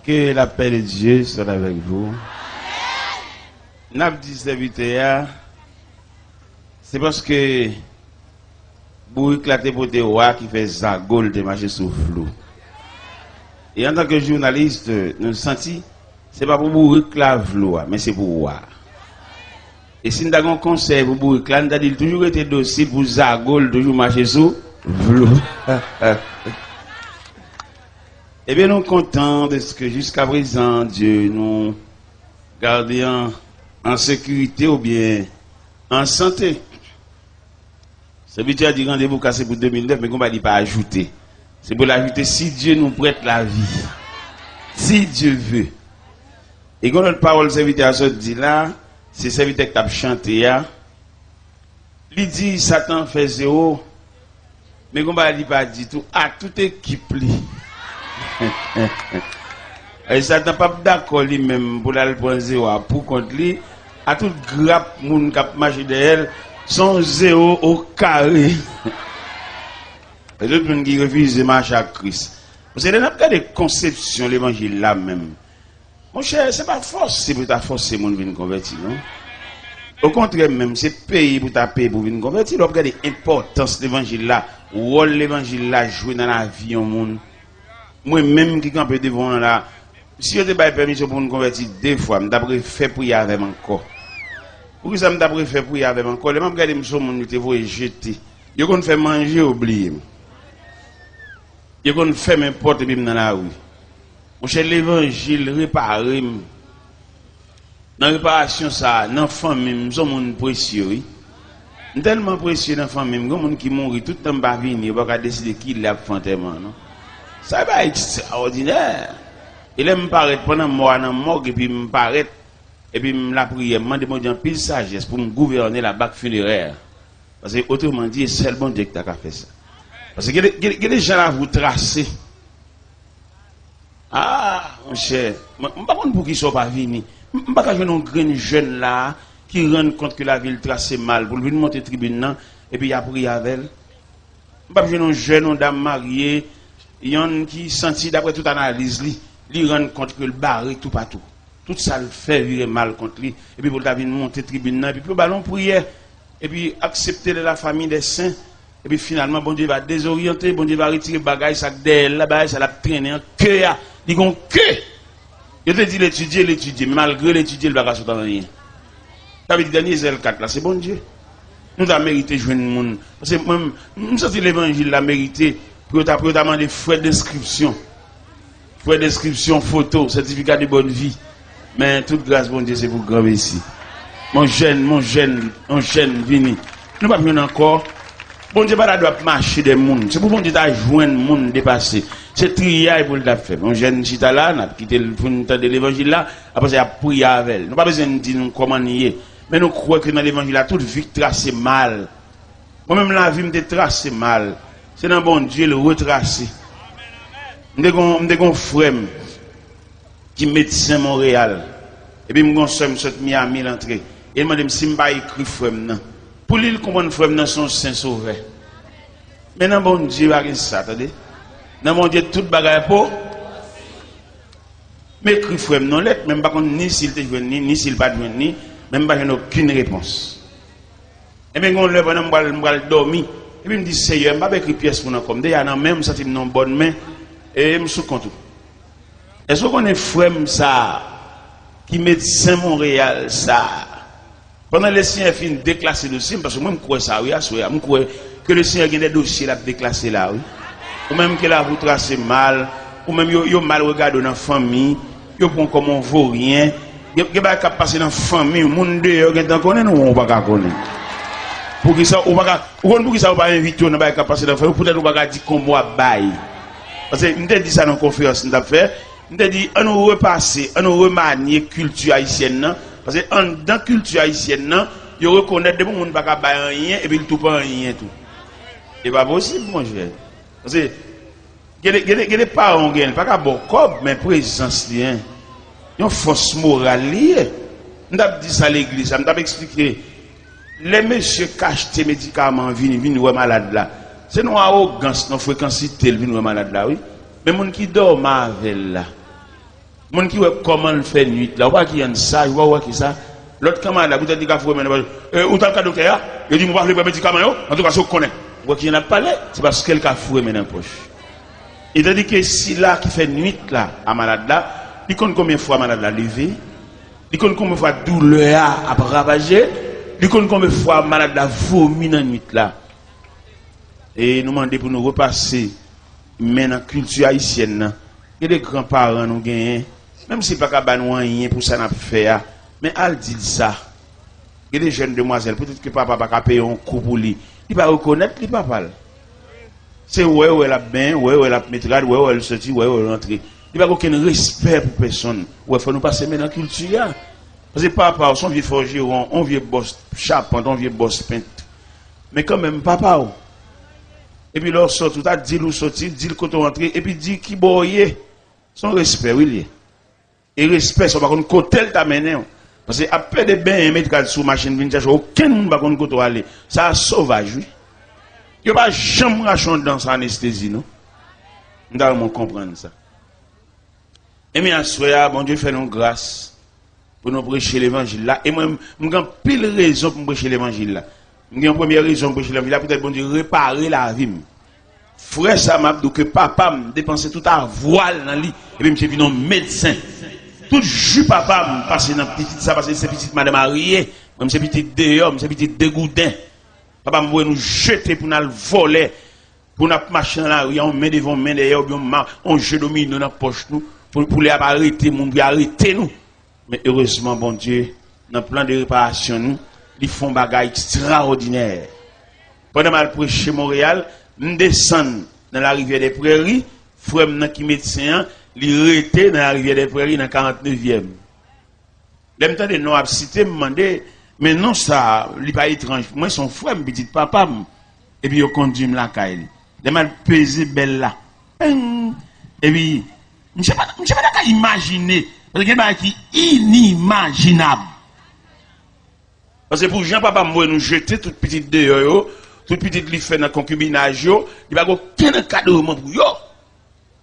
Que la paix de Dieu soit avec vous. N'a dit serviteur, c'est parce que vous éclatez pour des rois qui fait zagol de marcher sous flou. Et en tant que journaliste, nous senti, c'est pas pour vous éclave l'eau, mais c'est pour voir. Et si nous avons un conseil pour vous éclave, nous avons toujours été docile pour zagol, toujours marcher sous flou. Eh bien, nous sommes contents de ce que jusqu'à présent, Dieu nous garde en sécurité ou bien en santé. C'est vite à dire rendez-vous cassé pour 2009, mais on va pas ajouter. C'est pour l'ajouter si Dieu nous prête la vie. Si Dieu veut. Et quand notre parole serviteur se dit là, c'est serviteur qui a chanté là. Il dit Satan fait zéro, mais on va pas dire tout à toute équipe li. Et Satan pas d'accord lui-même pour la prendre zéro pour contre lui à toute grappe moun qui marche derrière son zéro au carré. Et l'autre monde qui refuse de marcher à Christ. Vous avez des conceptions l'évangile là même. Mon cher, c'est pas forcé pour ta forcer mon venir convertir, non? Au contraire même, c'est payer pour ta payer pour venir convertir. Vous regardez l'importance de l'évangile là, rôle l'évangile là jouer dans la vie au monde. Moi-même qui campe devant là, si je te baille permission pour nous convertir deux fois, je t'ai fait prier avec encore. Pourquoi ça me fait prier avec encore? Les gens regardent mes gens, te voient jeter. Ils qu'on fait manger, oublier. Ils qu'on fait n'importe quoi dans la rue. Mon cher, l'évangile réparé. Dans la réparation, ça, dans la famille, nous sommes précieux. Tellement précieux dans la famille, nous sommes qui mourent tout le temps, pas venir, pas décider qui l'a fait enterrement, non? Ça va être extraordinaire. Il aime paraître pendant moi dans morgue et puis me paraître et puis me la prière, me demander un pile sagesse pour me gouverner la bac funéraire. Parce que autrement dit, c'est le bon Dieu qui a fait ça. Parce que il y a des gens là vous tracer. Ah, mon cher, je ne sais pas pour qui ne sont pas venus. Je ne sais pas un grand jeune là qui rend compte que la ville trace mal pour venir monter tribune et puis il a prié avec elle. Je ne sais pas un jeune dame mariée. Il y en a qui sentit d'après toute analyse, lui rend compte que le barré tout partout. Tout ça le fait virer mal contre lui. Et puis pour venir monter tribune, et puis pour ballon prière, et puis accepter de la famille des saints. Et puis finalement, bon Dieu va désorienter, bon Dieu va retirer le bagage, ça d'elle, là-bas, ça l'a traîné en queue. Il dit que. Il te dit l'étudier, mais malgré l'étudier, le bagage n'est rien. Ça veut dire dernier Zèle 4 là, c'est bon Dieu. Nous avons mérité de jouer le monde. Parce que moi, nous sommes l'évangile, l'a mérité. Pour demander frais d'inscription, photo, certificat de bonne vie. Mais toute grâce, bon Dieu, c'est pour grand ici. Mon jeune, vini. Nous ne pouvons pas encore. Bon Dieu, pas doit marcher des mondes. C'est pour bon Dieu joindre le monde dépassé. C'est trier pour le faire. Mon jeune chita là, n'a quitté de l'évangile là, après ça a prié avec elle. Nous pas besoin de dire comment nier. Mais nous croyons que dans l'évangile là, toute vie tracée mal. Moi-même la vie me tracée mal. C'est dans bon Dieu le retracer. Je suis un frère qui est médecin Montréal. Et puis je suis Miami l'entrée. Et il m'a dit si je n'ai écrit frère. Pour lui, il comprend frère son saint sauveur. Mais dans bon Dieu, il y a ça, attendez. Dans bon Dieu, tout bagaille pour. Mais écrit frère, non, lettre, même pas ni s'il te venu, ni s'il pas venu, même pas aucune réponse. Et bien, on lève, on va dormir. Et puis, il me dit, Seigneur, je ne vais pas écrire pièce pour nous comme. D'ailleurs, il y a même ça, une bonne main. Et je me suis content. Est-ce qu'on est frère, ça, qui médecin Montréal, ça? Pendant les Seigneurs finissent de déclasser le dossier, parce que moi, je crois ça, oui, je crois que le Seigneur a des dossiers là, déclassés là, oui. Ou même que là, vous tracez mal, ou même, vous mal regardé dans la famille, vous prenez comme on vaut rien, vous n'avez pas passer dans la famille, le monde dehors, vous connaissez ou on ne pas connaître. Pour que ça, ou pour que ça, pas inviter, on n'a pas passer dans la famille, peut-être on va dire qu'on va bailler. Parce que, je dit ça dans la conférence, nous avons fait, je dit, on nous repasser, on nous remanier la culture haïtienne, parce que dans la culture haïtienne, ils reconnaissent que les gens ne peuvent pas rien et puis ils ne pas rien. Ce n'est pas possible, mon cher. Parce que il y a des parents qui ne peuvent pas bon corps, mais présence, il y a une force morale. Je vais dire ça à l'église, je vais expliquer. Les messieurs cachent tes médicaments, viennent malades là. C'est une arrogance, une fréquencité, viennent malades là, oui. Mais les gens qui dorment avec là. Mon qui voit comment le fait nuit, là, voit qu'il y a ça, il voit qui ça. L'autre camarade, vous avez dit qu'il faut maintenant, où t'as le docteur, il dit, moi, je vais pas médicament, en tout cas, je connais. Voit qu'il y en a pas là, c'est parce qu'elle a foué maintenant poche. Il a dit que si là, qui fait nuit, là, à malade là, il compte combien de fois malade là levé, il compte combien de fois douleur à ravager, il compte combien de fois malade là vomi dans la nuit là. Et nous demandons pour nous repasser, mais dans la culture haïtienne, il y a des grands-parents nous gagnent, même si pas qu'à rien pour ça n'a pas fait, mais elle dit ça. Il y a des jeunes demoiselles, peut-être que papa n'a pas payé un coup pour lui, il va reconnaître les papa. C'est ouais, elle a bien, ouais, elle a métrage, ouais, elle sortit, ouais, elle rentre. Il n'y a pas aucun respect pour personne. Ouais, il faut nous passer dans la culture. Parce que papa, son vieux forgeron, on vieux boss charpente, on vieux boss peintre. Mais quand même, papa, et puis leur sort, tout à dit l'ou sorti, dit le côté rentré, et puis dit qui boye. Son respect, oui. Et respect, ça va qu'on côté t'a mené. Parce que après des bains, mettre sous machine, aucun monde va qu'on côté aller. Ça sauvage, oui. Il n'y a pas jamais rachon dans sa anesthésie, non? Nous devons comprendre ça. Et bien, à bon Dieu fait nous grâce pour nous prêcher l'évangile là. Et moi, je n'ai pile raison pour prêcher l'évangile là. J'ai une première raison pour prêcher l'évangile là, peut-être bon Dieu réparer la vie. Frère, ça m'a dit que papa me dépensait tout à voile dans lit. Et puis, je suis venu médecin. Tout jus papa me passait dans petite ça, parce que c'est petite madame mariée. Même c'est petite dehors, c'est petite dégoûtin. Papa m'a nous jeter pour nous voler, pour nous marcher dans la rue, on met devant, main derrière, on jette domine dans la poche nous, pour les arrêter, pour arrêter nous. Mais heureusement, bon Dieu, dans le plan de réparation, nous, ils font des bagages extraordinaires. Pendant que je prêche Montréal, nous descendons dans la rivière des Prairies, frère qui médecin, il était dans la rivière des Prairies dans 49e. L'aime temps de nous citer, me demander. Mais non, ça, il n'est pas étrange. Moi, son frère me dit papa, et puis il conduit la caille. Il m'a pesé belle là. Et puis, je ne sais pas imaginer. Parce que c'est inimaginable. Parce que pour Jean-Papa, moi, nous jeter toute petite dehors, toute petite li fait dans le concubinage, il n'y a aucun cadeau pour yo.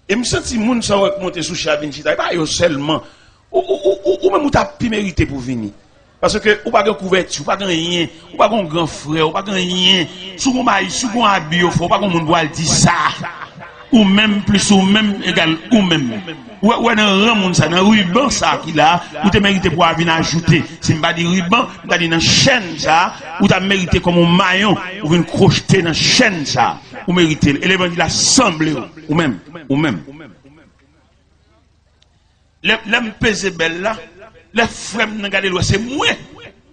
Et je me sens que les gens sont montés sous Chabine, il n'y a pas seulement. Ou même, tu as pu mériter pour venir. Parce que ou pas de couverture, ou pas de rien, ou pas de grand frère, ou pas de rien. Sous mon maïs, sous mon habit, ou pas qu'on doit dire ça. Ou même plus, ou même égal, ou même. Ou dans un monde ça, dans un ruban ça qu'il a, ou tu mérité pour venir ajouter. Si je pas dire ruban, je dire dans chaîne ça, ou tu as mérité comme un maillon, ou venir crocheter dans chaîne ça, ou mérité. Et l'évangile a semblé, ou même. L'homme pesé belle là. Les frères n'ont gardé l'eau, c'est moi.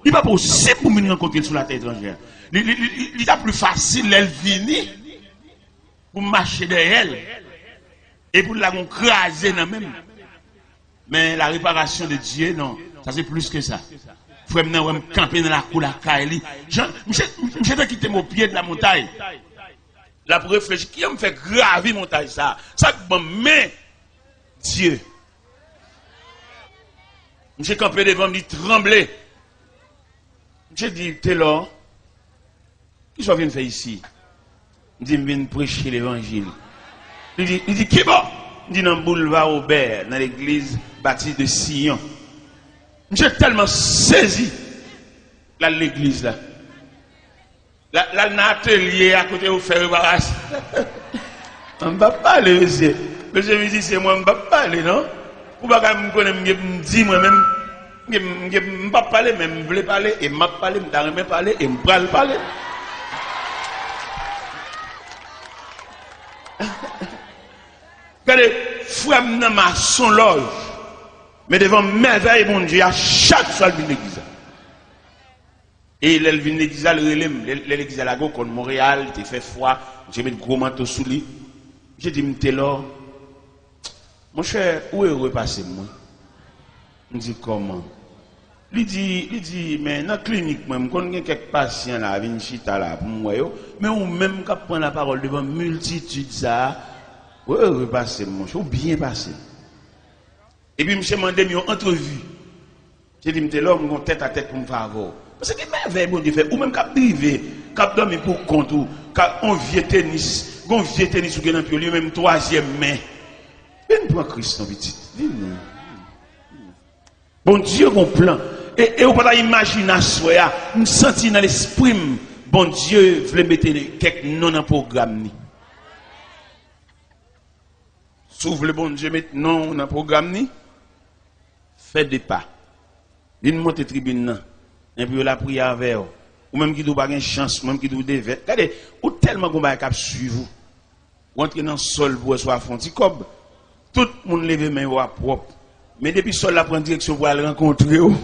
Il n'est pas possible pour me rencontrer sur la terre étrangère. Il est plus facile, elle venir pour marcher derrière elle et pour la craser dans même. Mais la réparation de Dieu, non, ça c'est plus que ça. Frère, je vais camper dans la cour de la Kaili. Je vais quitter mon pied de la montagne. Là, pour réfléchir, qui me fait graver la montagne ça? Ça, mais Dieu. J'ai campé devant, me trembler. J'ai dit, t'es là. Qu'est-ce que tu viens faire ici? Je dis, je viens prêcher l'évangile. Il dit, qui bon? Il dit, dans le boulevard Aubert, dans l'église bâtie de Sion. J'ai tellement saisi l'église là. Là, l'atelier à côté où faire réparation. On ne va pas parler, monsieur. Monsieur me dit, c'est moi, on ne va pas parler, non? Ou pas me connaître, me dit moi-même, je ne pas parler, mais je voulais parler, et je ne parler, je ne parler, et je ne parler. Regardez, frère, dans ma son loge, mais devant merveille, mon Dieu, à chaque fois, il vient l'église. Et il vient l'église, l'église à la go, contre Montréal, il fait froid, j'ai mis un gros manteau sous lui. J'ai dit, m'étais là. Mon cher, où est repassé moi? Je dis comment? Il dit, mais dans la clinique, moi, je connais quelques patients là, viennent chita là, pour moi, mais ou même quand prend la parole devant multitude ça, où est repassé mon cher, ou bien passé. Et puis, je me demandé une entrevue. J'ai dit, je là, je tête à tête pour me faire avoir. Parce que merveille, bon Dieu fait, ou même quand privé, quand dormir pour compte, ou quand on vient tennis, ou bien lui-même troisième main. Viens prendre Christ, non, petit. Viens. Bon Dieu, mon plan. Et on peut pas imaginer à soi, nous sentir dans l'esprit, bon Dieu voulait mettre quelques noms dans le programme. S'ouvre le bon Dieu mettre non dans le programme, fait des pas. Viens monter tribune, et puis la prière avec vous. Ou même qui doit pas une chance, ou même qui doit devait. Regardez, ou tellement qu'on va suivre vous. Ou entrer dans le sol pour soit fonti comme tout le monde lève main propre. Mais depuis sol la prend direction pour aller rencontrer vous.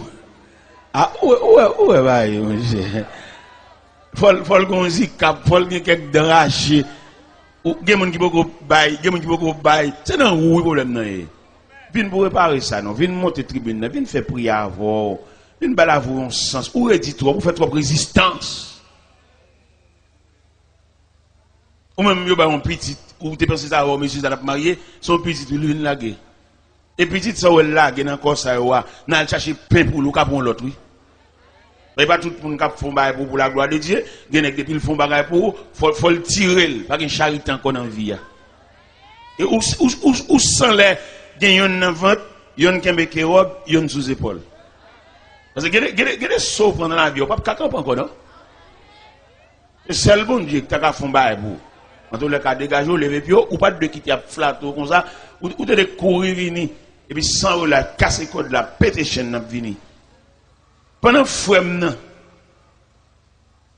Ah ouais, monsieur. Faut le gonzi cap, faut le quelques d'arraché. Ou gen moun qui beaucoup bail, gen moun qui beaucoup bail. C'est dans où problème nan. Vinn pour réparer ça non, vinn monter tribune, vinn faire prière avant, vinn balavou en sens. Ou redit trop, ou fait trop résistance. Ou même yo ba un petit, ou tu penses ça monsieur ça l'a marié, son petit lui lagué. Et petit ça ou lagué dans corps ça wa, n'a chercher pain pour l'ou pour l'autre oui. Mais pas tout le monde qui font bail pour la gloire de Dieu, gen ek depuis le font bagarre pour faut le tirer, pas une charité encore dans vie. Et ou sans les gen yon nan vente, yon kembe ke robe, yon sous épaule. Parce que gen saut pendant la vie, pas kaka encore non. C'est le bon Dieu qui t'a font bail pour. En tout cas dégager lever puis ou pas de quitter flato comme ça, ou de courir venir et puis sans la casser code la péter chaîne n'a venir. Pendant frère nan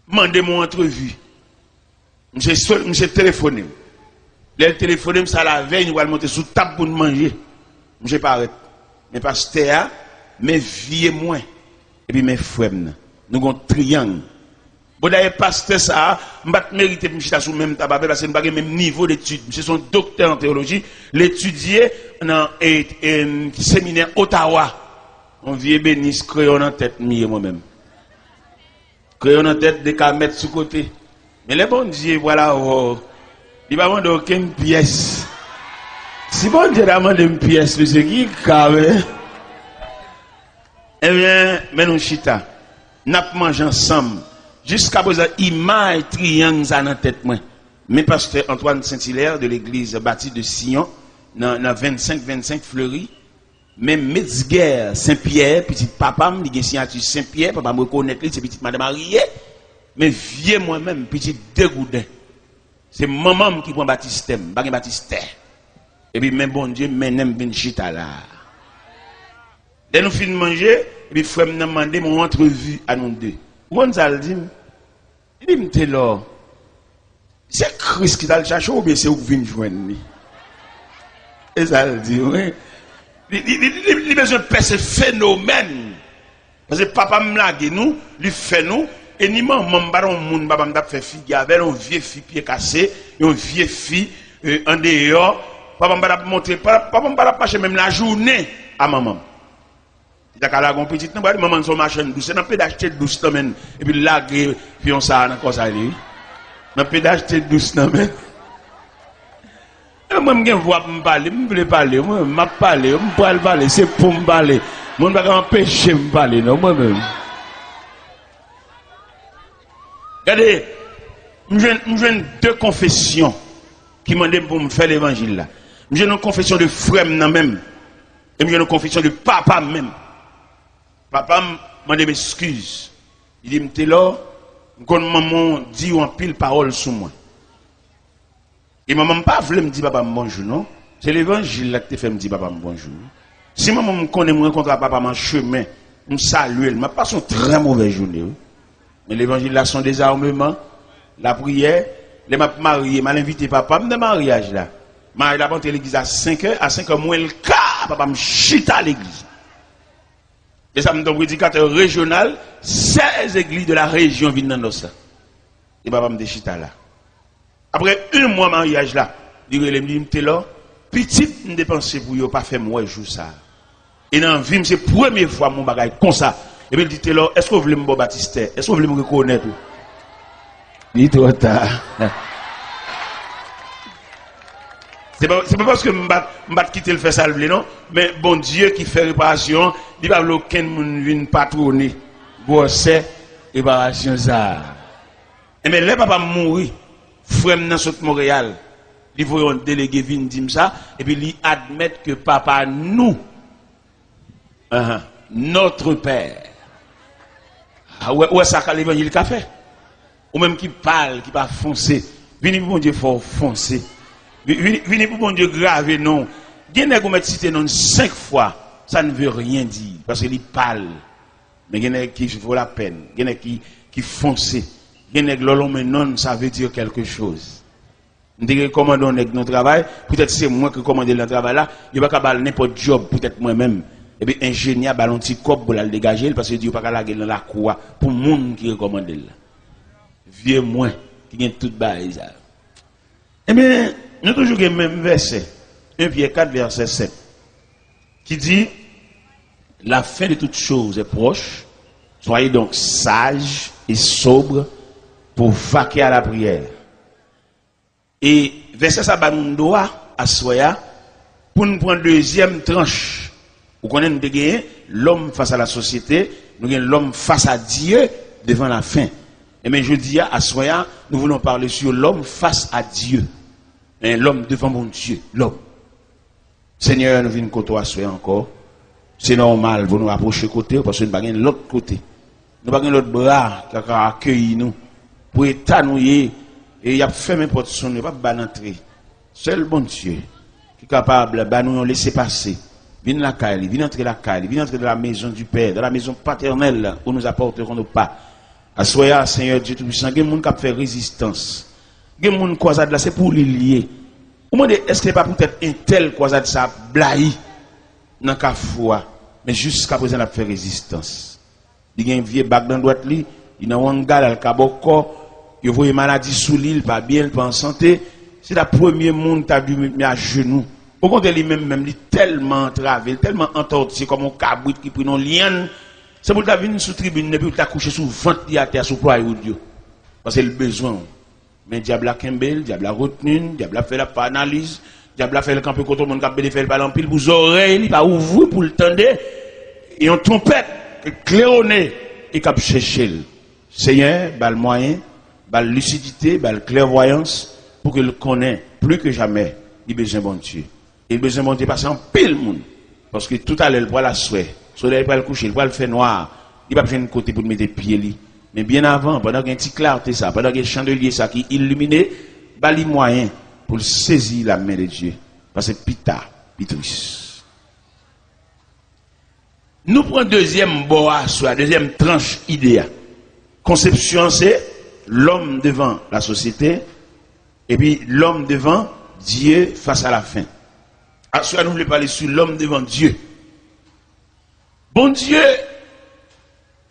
mandé mon entrevue. Monsieur téléphoné. Le téléphoné ça la veille nous va monter sous table pour manger. Monsieur paraît. Mais pasteur mais vieux moins et puis mes frères nous avons triangle. Bon d'ailleurs pasteur ça m'pas mériter monsieur sous même tabac parce que nous pas même niveau d'études. Monsieur son docteur en théologie, l'étudier dans séminaire Ottawa. On vient bénis crayon en tête moi-même. Crayon en tête des cas mettre sous côté. Mais les bon Dieu voilà il va demander aucune pièce. Si bon Dieu demande une pièce monsieur qui carré. Eh bien, mais nous chita. N'a mangé ensemble. Jusqu'à présent, image triangle dans la tête moi. Mais pasteur Antoine Saint-Hilaire de l'église bâtie de Sion dans 25 Fleury. Même Metzger Saint-Pierre, petit papa, il a signature Saint-Pierre, papa me reconnaît, c'est petite madame mariée. Mais vieux moi-même, petit dégoûté. C'est maman qui prend baptistème, pas baptistère. Et puis même bon Dieu, menem ben chita là. Dès nous finissons de manger, et puis frère m'a demandé mon entrevue à nous deux. Gonzal dit, il dit m'te là. C'est Christ qui t'a le cherché ou bien c'est où vient joindre. Et ça le dit oui. Il a besoin de faire ce phénomène. Parce que papa me lague nous, lui fait nous, et ni maman baron moun papa me fait fille avec un vieux fille pied cassé, une vieille fille en dehors, papa me montrer, papa me pas même la journée à maman. Il a la petite maman son machin douce, n'a pas d'acheter douce même et puis lague puis on ça encore ça lui. N'a pas d'acheter douce même. Moi, je veux parler, je veux parler, je veux parler, je veux parler, c'est pour me parler. Je ne vais pas empêcher de me parler, non, moi-même. Regardez, je deux confessions qui m'ont dit pour me faire l'évangile là. J'ai une confession de frère même, et j'ai une confession de papa même. Papa m'a dit m'excuse. Il dit, m'te là, quand maman dit en pile parole sur moi. Et maman pas voulu me dire papa bonjour non, c'est l'évangile là qui te fait me dire papa bonjour. Si maman me connaît me rencontre papa en chemin, me salue, m'a passé une très mauvaise journée. Mais l'évangile là son désarmement, la prière, les m'a marié, m'a invité papa me de mariage là. M'a la monté l'église à 5h, à 5h moins le cas, papa me chita à l'église. Et ça me donne prédicateur régional, 16 églises de la région viennent dans ça. Et papa me chita là. Après un mois mariage là, il me dit là, petite me dépenser pour yo pas faire moi jour ça. Et dans vie c'est première fois mon bagage comme ça. Et puis il dit là, est-ce que vous voulez me baptiser? Est-ce que vous voulez me reconnaître? Il trop tard. C'est pas parce que je vais quitter le faire ça non, mais bon Dieu qui fait réparation, il va aucun monde vienne patronner. Bon c'est réparation ça. Et mais là papa mourir. Frère dans saute Montréal, il voyait un délégué venir dire ça et puis il admettre que papa nous notre Père. Ah ouais, ça qu'a l'évangile qu'a fait. Ou même qui parle, qui pas foncer. Venez pour mon Dieu fort foncer. Venez pour mon Dieu graver non. Gen nèg ou met cité non 5 fois, ça ne veut rien dire parce qu'il parle. Mais gen nèg qui vaut la peine, gen nèg qui foncer. Gen nèg lolo mais non, ça veut dire quelque chose. On dit commandons nèg notre travail, peut-être c'est moi qui commande le travail là, il va pas n'importe job, peut-être moi-même. Et puis ingénieur ballon petit cop pour la dégager parce que Dieu pas la dans la cour pour monde qui recommande là. Vieux moins qui gagne toute bail ça. Eh bien, nous toujours le même verset, 1 Pierre 4 verset 7 qui dit la fin de toutes choses est proche. Soyez donc sages et sobres pour vaquer à la prière. Et verset ça ba nous doit à soya pour nous prendre deuxième tranche. Vous connaissez l'homme face à la société, nous avons l'homme face à Dieu devant la fin. Et mais je dis à soya, nous voulons parler sur l'homme face à Dieu. Et l'homme devant mon Dieu, l'homme. Seigneur, nous venons côté à soya encore. C'est normal, vous nous rapprochez côté parce que nous n'avons pas l'autre côté. Nous n'avons pas l'autre bras qui a accueilli nous pour étanouiller. Et il y a fait mes portes son, il n'y a pas d'entrée. Seul bon Dieu qui est capable de nous laisser passer. Viens la caille, viens entrer la caille, viens entrer dans la maison du Père, dans la maison paternelle où nous apporterons nos pas. Assoya, Seigneur Dieu Tout-Puissant, il y a des gens qui font résistance. Il y a des gens qui croisent là, c'est pour les lier. Vous me dites, est-ce que ce n'est pas peut-être un tel croisade ça blahi dans la foi, mais jusqu'à présent, il a fait résistance. Il y a un vieux bac dans la droite, il y a un gars dans le cabocco, il y a une maladie sous l'île, pas bien, pas en santé. C'est le premier monde qui a dû mettre à genoux. Au contraire, lui-même, il est tellement entravé, tellement entorti, comme un cabrit qui prend un lien. C'est pour ta venir sous tribune, et puis tu as couché sous ventre, à terre, sous poids, Dieu. Parce que c'est le besoin. Mais diable a Kembel, diable a retenu, diable a fait la analyse, diable a fait le camp contre le monde qui a bénéficié par l'empile, pour oreilles, il va ouvrir pour le tendre, et on trompette, claironné, et qui a cherché. Seigneur, bal moyen, bal lucidité, bal clairvoyance, pour qu'il connaisse plus que jamais, il a besoin de bon Dieu. Il a besoin de bon Dieu parce qu'il y a un pile monde. Parce que tout à l'heure, il va la souhait. Le soleil va le coucher, il va le faire noir. Il va besoin de côté pour mettre des pieds. Mais bien avant, pendant qu'il y a un petit clarté, ça, pendant qu'il y a un chandelier ça, qui illuminé, bali moyen pour saisir la main de Dieu. Parce que pita, pitris. Nous prenons deuxième boa sur la deuxième tranche idéale. Conception, c'est l'homme devant la société, et puis l'homme devant Dieu face à la fin. À ce nous voulons parler sur l'homme devant Dieu. Bon Dieu,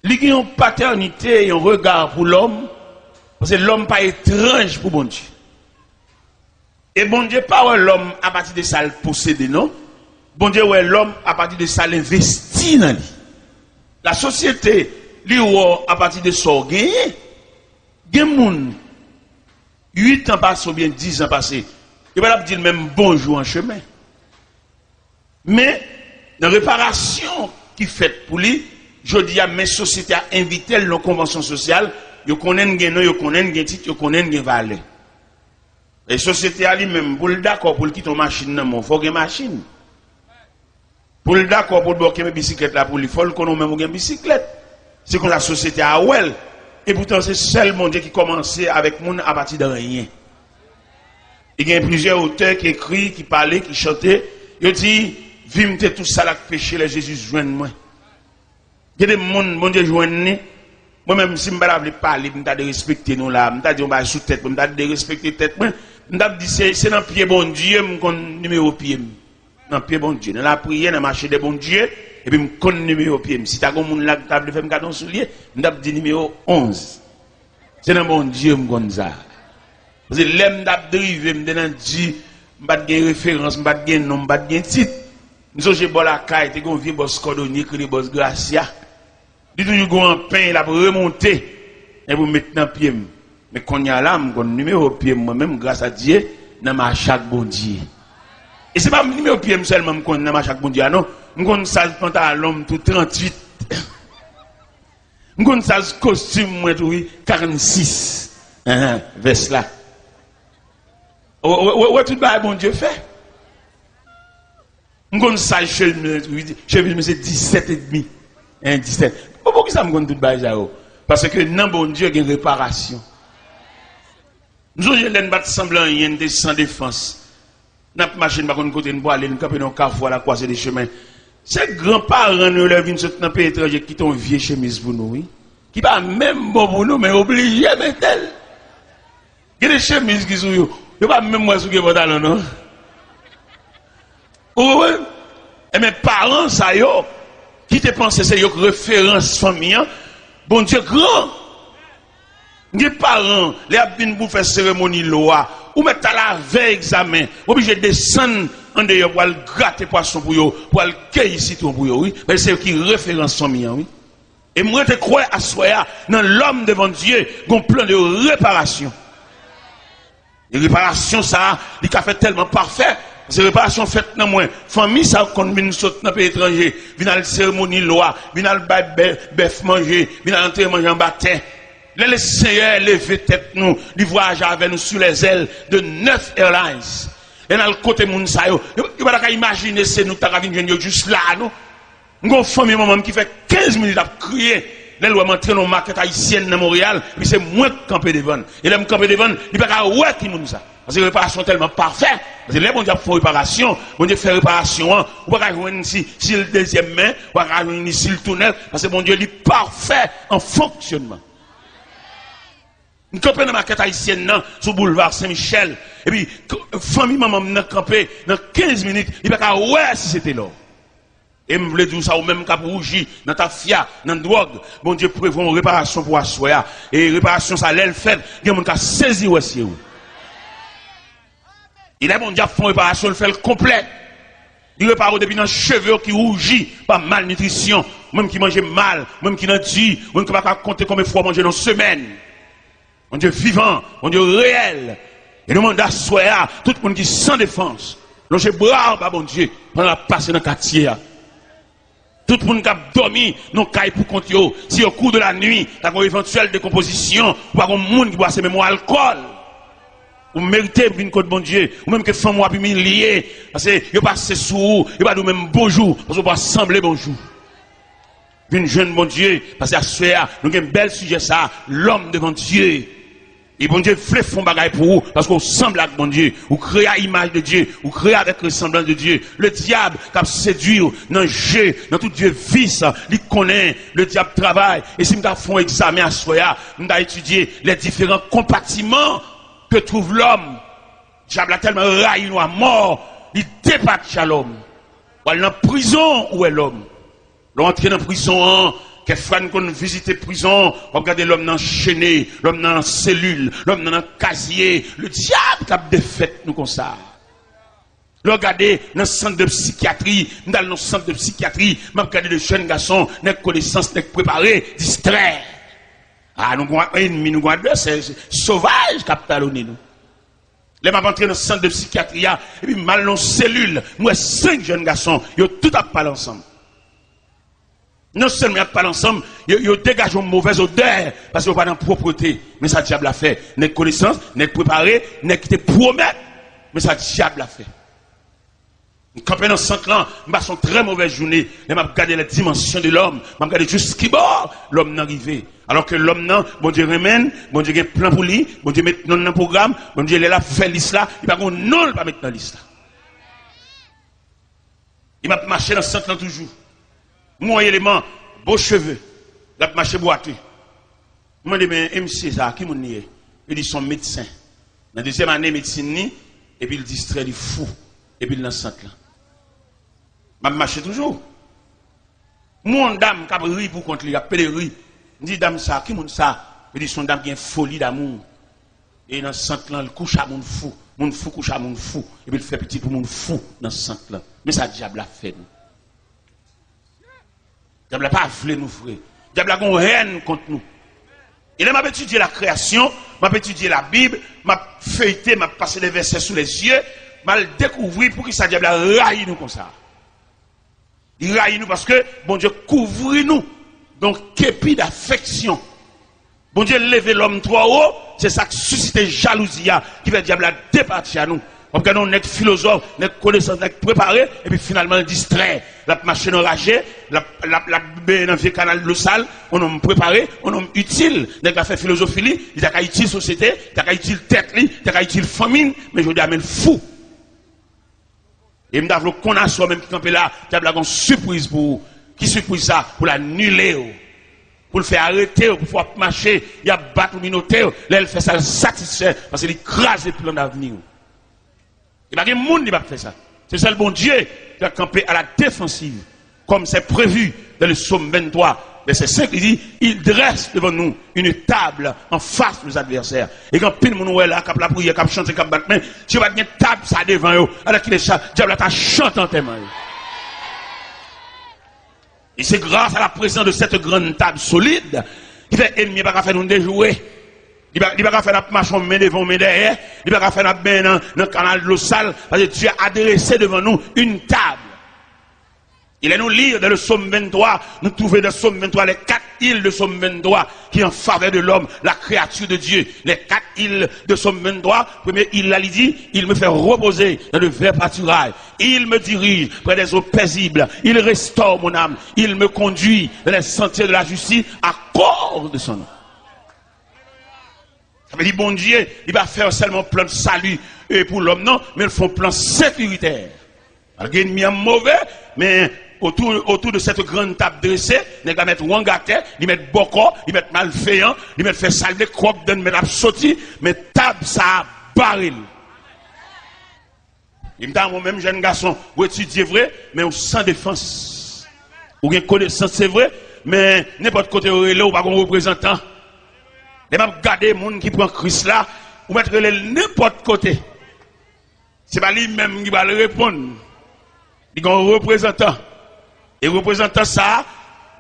il y a une paternité et un regard pour l'homme, parce que l'homme n'est pas étrange pour bon Dieu. Et bon Dieu, pas l'homme à partir de ça le posséder, non? Bon Dieu, ouais, l'homme à partir de ça l'investit dans lui. La société, lui, à partir de ça, gagné. Il y a des gens, 8 ans passés ou bien 10 ans passés, il va dire même bonjour en chemin. Mais, dans la réparation qui fait pour lui, je dis à mes sociétés à inviter la convention sociale, ils connaissent les noms, ils connaissent les titres, ils connaissent les valeurs. Les sociétés à lui-même, pour le d'accord, pour le quitter une machine, il faut une machine. Pour le d'accord, pour le bloquer mes bicyclettes là, pour lui, il faut qu'on même une bicyclette. C'est comme la société à Ouel. Et pourtant, c'est seulement Dieu qui commençait avec monde à partir de rien. Il y a plusieurs auteurs qui écrivent, qui parlaient, qui chantaient. Ils disent, vimte tout ça là que péché, les Jésus joigne moi. Il y a des gens, bon Dieu joigne. Moi-même, si je ne veux pas parler, je vais respecter nous là. Je vais dire, sous tête, je vais respecter tête. Je vais dire, c'est dans le pied bon Dieu, je connais numéro pied. Dans le pied bon Dieu. Dans la prière, dans le marché de bon Dieu, et puis je connais numéro pied. Si tu as un monde là qui t'a fait un cadeau soulier, je vais dire numéro 11. C'est dans bon Dieu, je connais ça. Parce que l'aime d'abdriver, je vais dire, je vais dire référence, je vais dire nom, je vais dire titre. Nous avons bon la caille, tu as un vieux boss cordonnier, qui est boss Gracia. Il y a toujours un pain, il a remonter, et vous mettez dans le pied. Mais quand il y a là, je connais numéro pied, moi-même, grâce à Dieu, dans ma chaque bon Dieu. Et ce n'est pas le numéro pied seulement, je connais dans ma chaque bon Dieu, non. Je connais ça, pantalon, tout 38. Je connais ça, costume, moi, tout 46. Vers là. Où tout le bon Dieu fait? Je connais ça, chez lui, c'est 17 et demi. 17. Pourquoi ça me compte tout bas? Parce que non, bon Dieu, il y a une réparation. Nous avons battre semblant, il y a une sans défense. N'a pas machine par contre côté de bois, aller nous camper dans carrefour la croisée des chemins. Ces grands-parents nous leur viennent sur un pays étranger qui ont vieux chemise pour nous, oui. Qui pas même bon pour nous, mais obligé mais tel. Il y a des chemises qui sont yo. Il pas même moi sous que pantalon non. Oui. Et mes parents ça yo qui te pensent c'est yo référence famille. Bon Dieu grand. Les parents, les abîmes pour faire cérémonie loi, ou mettre à la veille examen, obligé de descendre en dehors pour aller gratter poisson pour eux, pour aller cueillir citron pour eux, oui. Mais c'est qui référence famille, oui. Et moi, je crois à soi, dans l'homme devant Dieu, un plan de réparation. Et réparation, ça, il a fait tellement parfait. C'est réparation faite dans moi. Famille, ça, quand vient sauter dans le pays étranger, vient à la cérémonie loi, vient à la bœuf manger, vient à l'entrée manger en baptême. Le Seigneur levé tête nous, il voyage avec nous sur les ailes de 9 Airlines. Et dans le côté moun sa yo, il va pas imaginer c'est nous qui venir juste là non. Une famille maman qui fait 15 minutes à crier. Les lois m'entraînent dans market haïtienne dans Montréal, puis c'est moins que camper devant. Et là me camper devant, il pas ka ouais qui moun ça. Parce que réparation tellement parfait. Parce que les bon Dieu fait réparation, bon Dieu fait réparation, ou pas joindre si le deuxième main, ou pas joindre si le tunnel parce que bon Dieu est parfait en fonctionnement. Nous campons dans la maquette haïtienne, sur le boulevard Saint-Michel. Et puis, famille maman m'a campé dans 15 minutes. Il n'y a pas ouais si c'était là. Et je voulais dire ça au même cap rougi, dans ta fia, dans la drogue. Bon Dieu prévoit une réparation pour assoya. Et réparation, ça l'elle fait. Il y a un cas saisi aussi. Il est bon Dieu fait une réparation, il fait le complet. Il répare depuis dans les cheveux qui rougit par malnutrition. Même qui mange mal, même qui n'a dit, même qui ne va pas compter combien de fois manger dans une semaine. Mon Dieu vivant, mon Dieu réel. Et nous demandons à soi, tout le monde qui sans défense. Longer bras, bon Dieu, pendant la passer dans le quartier. Tout le monde qui a dormi, non caille pour compter. Si au cours de la nuit, tu as une éventuelle décomposition, ou pas un monde qui boit ce même alcool. Ou méritez une côte bon Dieu, ou même que femme ou humilié, parce que il passe sous, il va nous même bonjour, parce qu'on va sembler bonjour. Une jeune bon Dieu, parce qu'à ce soir, nous avons un bel sujet ça, l'homme devant Dieu. Et bon Dieu fait fond bagaille pour vous, parce qu'on semble avec bon Dieu, ou créer à l'image de Dieu, ou créer avec le semblant de Dieu. Le diable qui a séduit dans le jeu, dans tout Dieu vice, il connaît, le diable travaille. Et si nous avons un examen à ce soir, nous avons étudié les différents compartiments que trouve l'homme. Le diable a tellement raillé nous à mort, il dépasse l'homme. Ou elle est en prison, où est l'homme? L'entrée dans la prison, qu'elle fait qu'on visite la prison, regardez l'homme enchaîné, l'homme dans la cellule, l'homme dans le casier, le diable qui a défait nous comme ça. Regardez dans le centre de psychiatrie, dans le centre de psychiatrie, regardez les jeunes garçons, n'ont connaissance, n'ont préparé, distraits. Ah, nous avons un ennemi, nous avons deux, c'est sauvage qui a talonné nous. Les m'a entré dans le centre de psychiatrie, et puis mal dans la cellule, nous avons 5 jeunes garçons, ils ont tout à parler ensemble. Non seulement ils parlent ensemble, ils dégagent une mauvaise odeur parce qu'ils n'ont pas de propreté. Mais ça, diable a fait. N'est connaissance, n'est préparé, n'est qui te promet. Mais ça, diable a fait. Quand dans 5 ans, je passe une très mauvaise journée. Je regarde la dimension de l'homme. Je regarde jusqu'à bord l'homme n'est arrivé. Alors que l'homme, non, bon Dieu remène, bon Dieu a un plan pour lui, bon Dieu met dans le programme, bon Dieu est là, fait l'islam, il va non, il va mettre dans l'islam. Il m'a marché dans 5 ans toujours. Mon élément, beaux cheveux, la marché boiteux. Je me dis, mais MC, ça, qui m'en est? Il dit, son médecin. Dans la deuxième année, médecine, et puis il distrait, il fou, et puis il est dans 5 ans. Je marche toujours. Mon dame, qui a ri pour contre lui, il a appelé ri. Je dis, dame, ça, qui m'en ça? Il dit, son dame qui a une folie d'amour. Et dans 5 ans, il couche à mon fou. Mon fou couche à mon fou. Et puis il fait petit pour mon fou dans 5 ans. Mais ça, diable a fait, nous. Diable n'a pas voulu nous, frère. Diable a une haine contre nous. Et là, m'a étudié la création, m'a étudié la Bible, m'a feuilleté, m'a passé les versets sous les yeux, m'a découvert pour qui ça diable a raillé nous comme ça. Il raille nous parce que, bon Dieu, couvre nous. Donc, képi d'affection. Bon Dieu, lever l'homme trop haut, c'est ça qui suscite jalousie, qui fait diable à départir à nous. On regarde on est philosophe, on est connaissance, on est préparé, et puis finalement distrait. La machine enragée, la dans le canal de l'eau sale, on est préparé, on est utile. On a fait philosophie, il a utile société, il a utile tête, il a utile famine, mais je dis à fou. Et je dis qu'on a soi même qui campé là, qui a une surprise pour vous. Qui surprise ça? Pour l'annuler, pour le faire arrêter, pour pouvoir marcher, il y a battre le minotaire, là elle fait ça, le satisfait, parce qu'il écrase le plan d'avenir. Il n'y a pas de monde qui va faire ça. C'est ça le bon Dieu qui a campé à la défensive, comme c'est prévu dans le psaume 23, verset 5, il dit, il dresse devant nous une table en face de nos adversaires. Et quand pile mon est là, cap la prière, cap chanter, cap battre main, tu vas une table ça devant eux, alors qu'il est diable t'a chanté en tes mains. Et c'est grâce à la présence de cette grande table solide qui fait ennemi pas faire nous déjouer. Il va pas faire marche en main devant, main derrière. Il va pas faire la main dans le canal de l'eau sale. Parce que Dieu a adressé devant nous une table. Il est nous lire dans le psaume 23, nous trouvons dans le psaume 23 les 4 îles de psaume 23 qui en faveur de l'homme, la créature de Dieu. Les 4 îles de psaume 23, première île là, il dit, il me fait reposer dans le vert pâturage. Il me dirige près des eaux paisibles. Il restaure mon âme. Il me conduit dans les sentiers de la justice à cause de son nom. Ça veut dire, bon Dieu, il va faire seulement plan de salut pour l'homme, non, mais il faut un plan sécuritaire. Il y a un ennemi mauvais, mais autour de cette grande table dressée, il va mettre Wangate, il va mettre Boko, il va mettre Malféant, il va mettre faire salver, croque, il va mettre sauter, mais table ça baril. Il me dit, moi-même, jeune garçon, vous étudiez vrai, mais sans défense. Ou bien connaissance, c'est vrai, mais n'importe côté où il est, ou pas comme représentant. Et même garder les gens qui prennent Christ là, ou mettre n'importe côté. C'est pas lui-même qui va le répondre. Il y a un représentant. Et le représentant ça,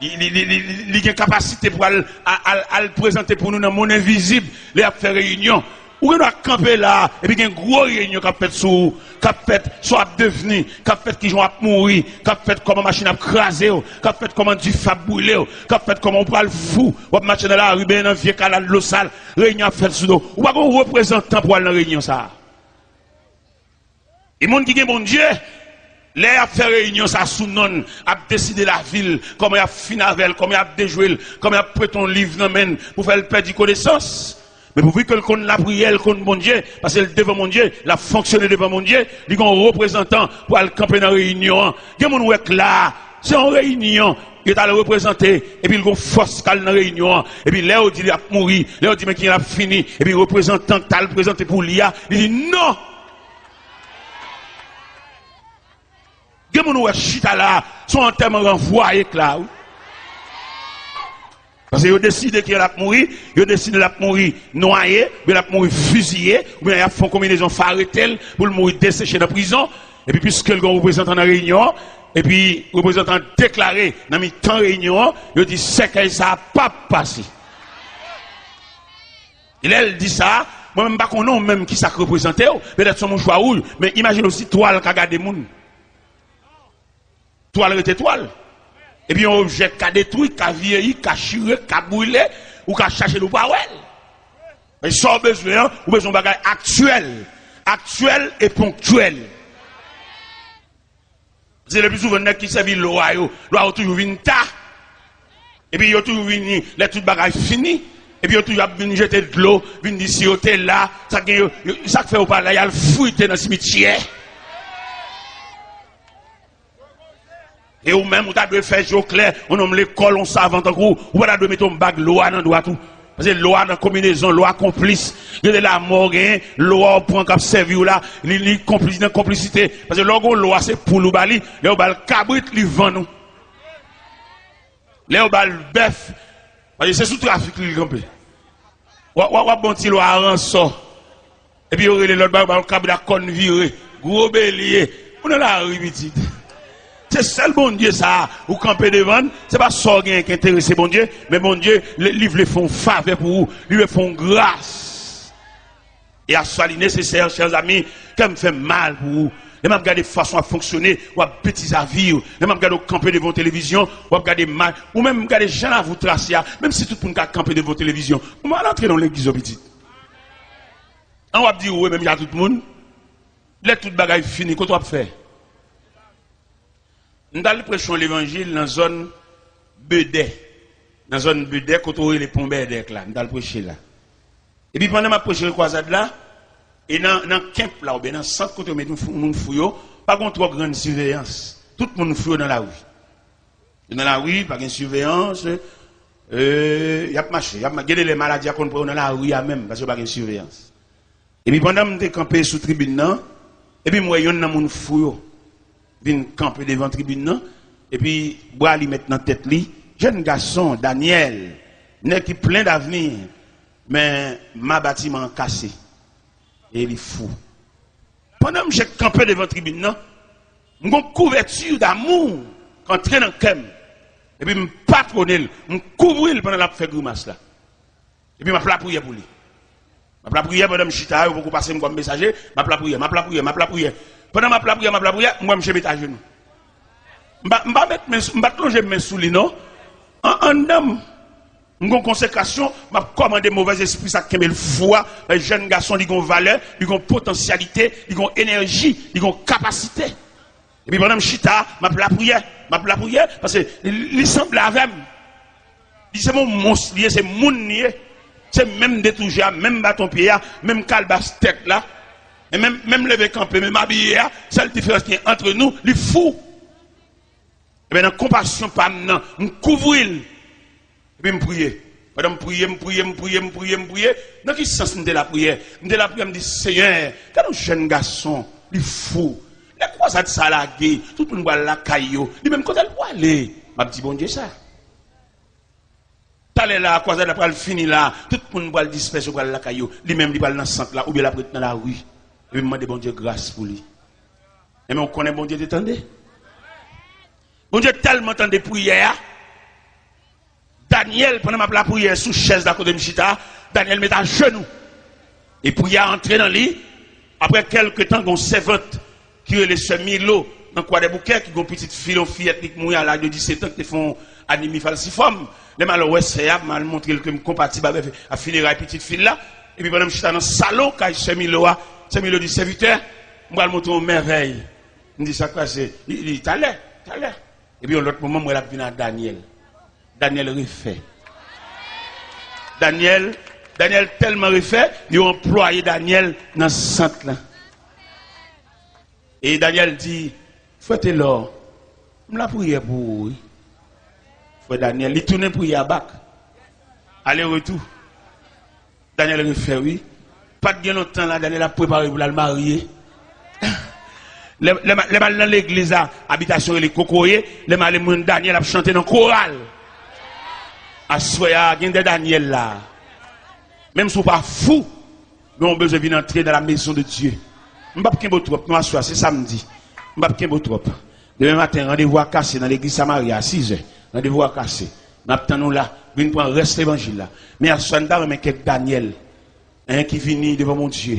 il a une capacité pour le présenter pour nous dans le monde invisible, il a fait réunion. Ou on a campé là, et puis il y a une grosse réunion qui a fait sous, qui a fait soit devenu, qui a fait qui vont mourir, qui a fait comment machine a crasé, qui a fait comment du fab brûlé, qui a fait comment on prend le fou, ou marcher dans la rue, dans le vieux canal de l'eau sale, réunion a fait sous l'eau. Ou pas qu'on représentant pour aller dans la réunion ça. Et monde qui est bon Dieu, les a fait réunion ça sous non, a décidé la ville, comment il a fini avec, comment il a déjoué, comment il a pris ton livre dans main pour faire le perdre connaissance. Mais pour que le la prière, le compte mon Dieu, parce que devant mon Dieu, il a fonctionné devant mon Dieu, il y a un représentant pour aller camper dans la réunion. Il y a un gens là, c'est en réunion, il est allé représenter, et puis il y a une force dans la réunion, et puis là, il dit qu'il a mouru, là, il dit mais qu'il a fini, et puis le représentant qui a le présenté pour l'IA, il dit non! Il y a des gens qui sont là, sont en termes renvoyés là. Parce qu'ils ont décidé qu'il a mouru, ils ont décidé qu'il a mouru noyé, il a mouru fusillé, ou bien ils font combinaison farretelle pour le mourir desséché dans la prison. Et puis, puisque le représentant dans la réunion, et puis le représentant déclaré dans le temps de réunion, il dit c'est que ça n'a pas passé. Il dit ça, moi-même, pas qu'on même qui ça représente, peut-être son choix ou, mais imagine aussi toile qui a gardé le monde. Toile était toile. Et puis un objet qui a détruit, qui a vieilli, qui a chiré, qui a brûlé, ou qui a cherché le power. Mais sans besoin, ou besoin de bagages actuels. Actuels et ponctuels. C'est le plus souvent qui servent l'eau, l'eau toujours vient tard. Et puis il y a toujours venu, les tout bagages finis. Et puis il y a toujours venu jeter de l'eau, venu d'ici au tel là, ça fait au palais, il y a le fouillé dans le cimetière. Et ou même, vous avez fait jour clair, on nomme l'école, on savant en gros, ou vous avez mettre un bague l'eau dans le tout. Parce que l'eau dans combinaison, l'eau complice, il y a de la mort, l'eau point cap servi là, les complices dans complicité. Parce que l'eau c'est pour nous bali, l'eau bal cabrit, li vend nous. L'eau bal bœuf, parce que c'est sous trafic li campé. Ou bon petit l'eau à rançon. Et puis il y aurait l'autre bal cabrit à conne viré, gros bélier, on est là petite. C'est seul bon Dieu ça, ou camper devant, c'est pas ça qui intéresse bon Dieu, mais bon Dieu, livre les font faveur pour vous, lui font grâce. Et à soit nécessaire, chers amis, quand me fait mal pour vous, et même regarder façon à fonctionner, ou à petits avis, et même regarder camper devant la télévision, ou à regarder mal, ou même regarder gens à vous tracer, même si tout le monde a campé devant la télévision, on va entrer dans l'église au petit. On va dire, oui, même il y a tout le monde. Les tout bagaille fini, qu'est-ce qu'on fait? Nous allons prêcher l'évangile dans la zone Bedé. Dans la zone Bedé, quand on les pompes là, nous allons prêcher là. Et puis pendant ma prêcher le croisade là, et dans le camp là, ou bien dans le centre, quand on met tout le monde fouillot, pas contre trop grande surveillance. Tout le monde fouillot dans la rue. Dans la rue, pas de surveillance. Il y a marché. Il y a les maladies qu'on prend dans la rue même, parce qu'il n'y a pas de surveillance. Et puis pendant que je suis campé sous la tribune, et puis moi, il y a un monde fouillot. Vient camper devant la tribune, et puis, bois lui mettre dans la tête, jeune garçon, Daniel, n'est qui plein d'avenir, mais ma bâtiment cassé. Et il est fou. Pendant que j'ai campé devant la tribune, j'ai une couverture d'amour, quand je dans le cœur. Et puis, je patronne, je couvre pendant la fait grimace là. Et puis, je plat prière pour lui. Je plat prière pendant que je suis là, je vais passer comme messager, je plat prière. Pendant ma plat prière, moi, je mets à genoux. Je vais pas plonger mes sous lui, non? En homme, une consécration, je vais commander mauvais esprit, ça qui le foie, les jeunes garçons, ils ont valeur, ils ont potentialité, ils ont énergie, ils ont capacité. Et puis pendant que je suis là, je plat prière, parce que il semble avec moi. C'est mon monstre, c'est mon nier. C'est même détouché, même bâton pied, même calebasse tête là. Et même lever campé, même habillé, c'est la différence qui est entre nous, les fous. Et bien, dans la compassion, pas maintenant, on couvre. Et puis, je prie. Pendant que je prie. Dans quel sens de la prière? De la prière, je me dis, Seigneur, quand un jeune garçon, les fous, les croisades salagées, tout le monde va la caillou, lui-même, quand elle va aller, ma petite bon Dieu, ça. T'allais là, croisade après, elle finit là, tout le monde va le disperser, va la caillou, lui-même, il va dans le centre là, ou bien la prête dans la rue. Et puis, je demande bon Dieu grâce pour lui. Et mais on connaît bon Dieu, t'entendez? Bon Dieu tellement entendu prière. Daniel, pendant ma prière sous chaise d'à côté de Mchita, Daniel met à genoux. Et prière entrer dans le lit. Après quelques temps, on servante qui est les semi-lots dans quoi des bouquets, qui ont une petite fille, une fillette qui mouille à l'âge de 17 ans, qui font anémie falciforme. Les malheureux, c'est à mal montrer que je suis compatible avec la funéraille petite fille là. Et puis pendant que je suis dans le salon, quand je suis semi-lot du serviteur, je vais montrer une merveille. Je dis ça quoi, c'est. Il dit, t'as l'air. Et puis, l'autre moment, moi, je suis à Daniel. Daniel refait. Daniel tellement refait, il a employé Daniel dans ce centre là. Et Daniel dit, faites l'or. Je la prière pour vous. Frère Daniel, il tourne pour y abac. Aller-retour. Daniel refait, oui. Pas de bien longtemps là, Daniel a préparé pour le marier. Les mal dans l'église, habitation et les cocoyers, les mal Daniel a chanté dans le choral. À soya, il y a des Daniel là. Même si vous pas fou, nous avons besoin d'entrer dans la maison de Dieu. Je ne vais pas trop, nous asseoir, c'est samedi. Je ne vais pas trop. Demain matin, rendez-vous à casser dans l'église Samaria à 6h. Rendez-vous à casser. Nous attendons là, nous prenons le reste de l'évangile là. Mais à ce moment-là, mais quelques Daniel, qui vient devant mon Dieu,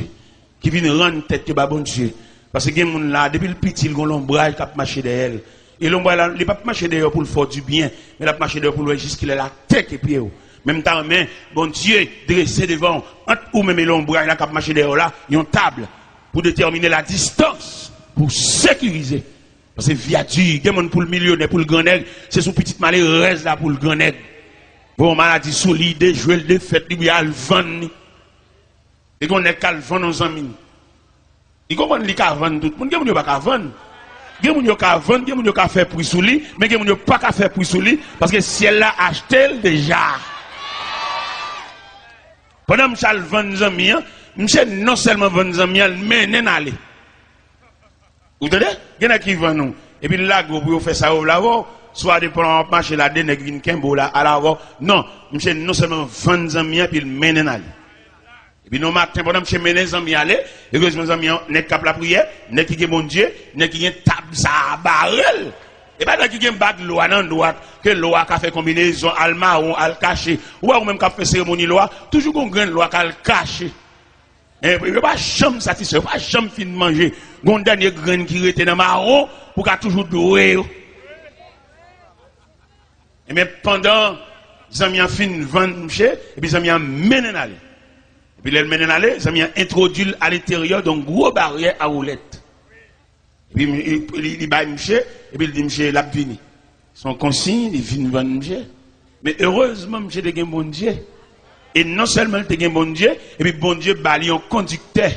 qui vient rendre tête de mon Dieu. Parce que les gens là, depuis le petit, ils ont l'ombrage qui a marché derrière. Et l'ombrage, il n'a pas marché derrière pour le faire du bien, mais il a marché derrière pour le jusqu'il a la tête et pied. Même temps, mais, bon Dieu, dressé devant, ou même l'ombrage, il a marché derrière là, il y a une table pour déterminer la distance, pour sécuriser. Parce que viature, il y a pour le millionnaire, pour le grand nègre, c'est son petit malheur reste là pour le grand nègre. Bon, maladie solide, jouer le défaite, il y a le vent. Et qu'on est qu'à le vent nos amis. Il comprend qu'il y a vendre tout le monde, il n'y a pas vendre. Il y a vendre, il y a faire prix sous lui, mais il n'y a pas faire prix sous lui, parce que si elle l'a acheté déjà. Pendant que je vends nos amis, je non seulement vendre nos amis, mais non aller. Vous entendez? Il y en a qui vendent nous. Et puis là, vous faites ça au lavo, soit de prendre marché là, des nègres qui sont là, à l'avant. Non, je non seulement vendre nos amis, puis men aller. Et puis, nous, matin, pendant que je mène les amis aller, et que mes amis n'est qu'à la prière, n'est qui est mon Dieu, n'est qui est table, ça, barrel. Et pas là qui est bague loi, non, droite, que loi qui fait combinaison, al marron, al caché, ou même qui fait cérémonie loi, toujours qu'on gagne loi qui caché. Et puis, pas jamais satisfait, pas jamais fin de manger. Gon dernier grain qui était dans marron, pour qu'à toujours doué. Et mais pendant, les amis ont fin de vendre, et puis les amis ont mené aller. Et puis, les mène aller, ça m'a introduit à l'intérieur d'une grosse barrière à roulette. Puis il va monsieur, et puis il dit monsieur, l'a vini. Son consigne, il vient vendre monsieur. Mais heureusement, monsieur de bon Dieu. Et non seulement il a bon Dieu, et puis bon Dieu, bah, il est un conducteur,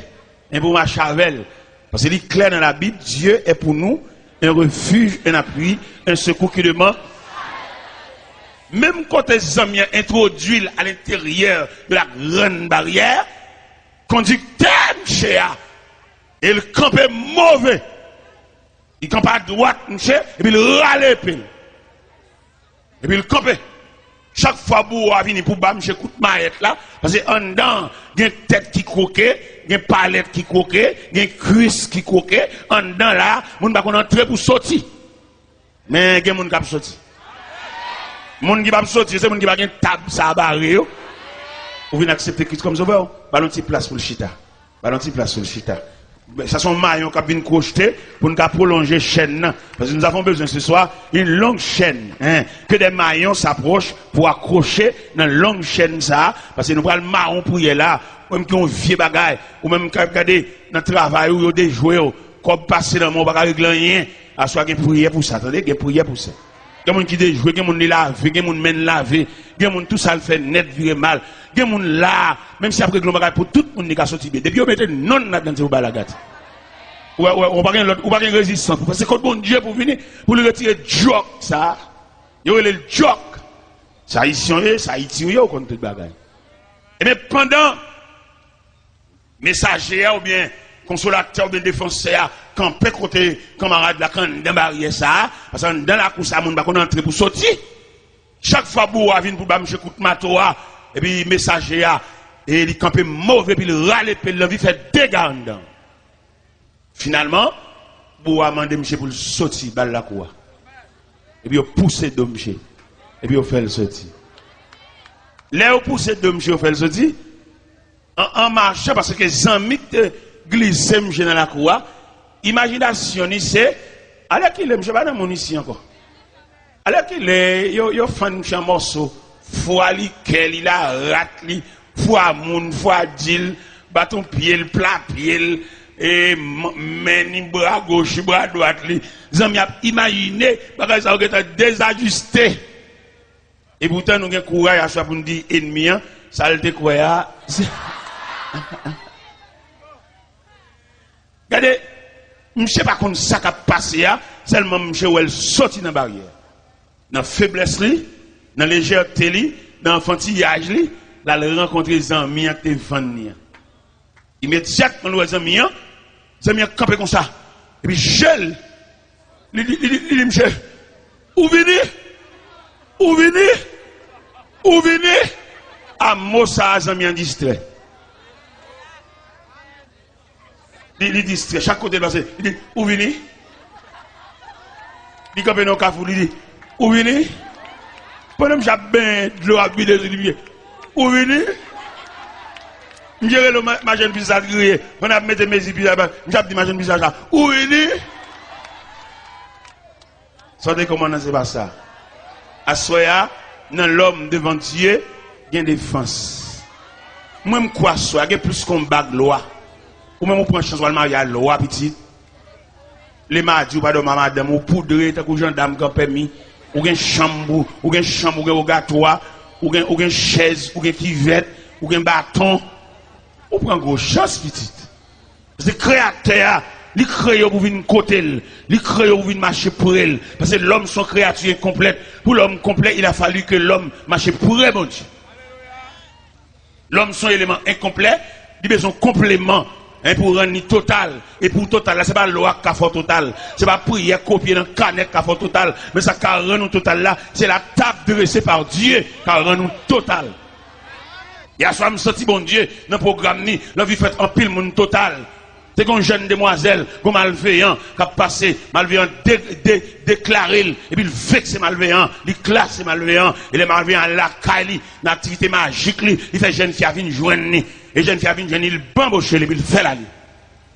un pour ma chavel. Parce qu'il est clair dans la Bible, Dieu est pour nous un refuge, un appui, un secours qui demande. Même quand les hommes introduisent à l'intérieur de la grande barrière, conducteur, monsieur, et le camp est mauvais. Il campe à droite, monsieur, et puis il râle et puis il campe. Chaque fois que vous venez pour bam, je coûte maillette là, parce que en dedans, il y a une tête qui croquait, il y a une palette qui croquait, il y a une cuisse qui croquait, en dedans là, on ne va pas entrer pour sortir. Mais il y a des gens qui peuvent sortir. Les gens qui peuvent sortir, c'est les gens qui ont une table, ça barré. Vous venez accepter Christ comme sauveur, ballon de place pour le chita. Ballon de place pour le chita. Ça sont maillons qui viennent crocheter pour nous prolonger la chaîne. Parce que nous avons besoin ce soir d'une longue chaîne. Hein, que des maillons s'approchent pour accrocher dans une longue chaîne ça. Parce que nous prenons le marron pour y aller là. Ou même qui ont vieux bagaille. Ou même qui ont regardé dans le travail où ils ont des jouets. Comme passer dans mon bagage régler rien. À soit qu'il y ait prière pour ça. Attendez, il y a prière pour ça. Il y a des gens qui déjouent, il y a des gens qui laver, il y a des gens qui mènent laver, il y a des gens tout ça le fait net, virer mal. Il y a des gens là, même si après que pour tout le monde qui a sorti bien. Depuis on mette non là-dedans, c'est au balagat. On va pas résistance. Parce que quand bon Dieu pour venir, pour le retirer joke, ça, il y a le joke. Ça ici, ça ici, contre toute bagaille. Et bien pendant, messager ou bien consolateur ou bien défenseur, campé côté camarade là, quand dans barrière ça, parce que dans la course, on va entrer pour sortir. Chaque fois que vous venez pour bâcher coup de matoa, et puis messager, et il campé mauvais, puis il râle, puis il fait dégâts dedans. Finalement, vous avez demandé monsieur pour le sortir, balle la cour. Et puis vous poussez de monsieur. Et puis vous faites le sortir. Là, vous poussez de monsieur, vous faites le sortir. En marchant, parce que les amis te glissent monsieur dans la cour, imagination, c'est, allez qu'il est, monsieur, pas dans mon ici encore. Allez qu'il est, yo fan monsieur un morceau, foi li, quel il a rat li, foi moun, foi dil, bâton pied, le plat pied, et meni bras gauche, bras droite, les amis imaginé, parce que ça va être désajusté. Et pourtant, nous avons courage à soi pour nous dire ennemi, ça le découvert. Regardez, je ne sais pas comment ça a passé, seulement je vais sortir dans la barrière. Dans la faiblesse, dans la légèreté, dans l'enfantillage, là, le rencontrer les amis qui te vendent. Immédiatement, les amis campé comme ça. Et puis, gel. Il dit, monsieur, où venez? Où venez? Où venez? À Mossa, les amis en distrait. Il distrait. Chaque côté de la il dit, où venez? Il campé dans le cafou, il dit, où venez? Pendant que j'ai bien de l'eau à biler, où venez? Je dirais ma jeune visage grillé. On a mis mes yeux là-bas. Je dis ma jeune visage là. Où est il? Sortez comment c'est pas ça. À soya, dans l'homme devant Dieu, il y a une défense. Moi, je crois que il y a plus qu'on bague loi. Ou même on prend chance de marier à loi petit. Les mardis ou pas de madame ou poudre, tant que gendarme qui a permis. Ou une chambre, ou une chambre, ou un gâteau, ou une chaise, ou une cuvette, ou un bâton. On prend gros chance petite. C'est créateur, il crée pour venir côté, il crée pour venir marcher pour elle. Parce que l'homme son créature incomplète. Pour l'homme complet, il a fallu que l'homme marche pour elle, mon Dieu. L'homme son élément incomplet, il a besoin de complément. Hein, pour rendre total. Et pour total, là, c'est pas loi qui a fait total. C'est pas prière copier dans le canette qui a fait total. Mais ça qui a rendu total là, c'est la table dressée par Dieu qui a rendu total. Il y a soit me senti bon Dieu dans le programme ni la vie fait en pile monde total. C'est une jeune demoiselle, comme malveillant, qui a passé, malveillant déclaré, et puis il vexe malveillant, il classe malveillant, et les malveillants la caille, l'activité magique, il fait jeune fille à venir joindre, et jeune fille à venir joindre, il bamboche, et puis il fait la vie.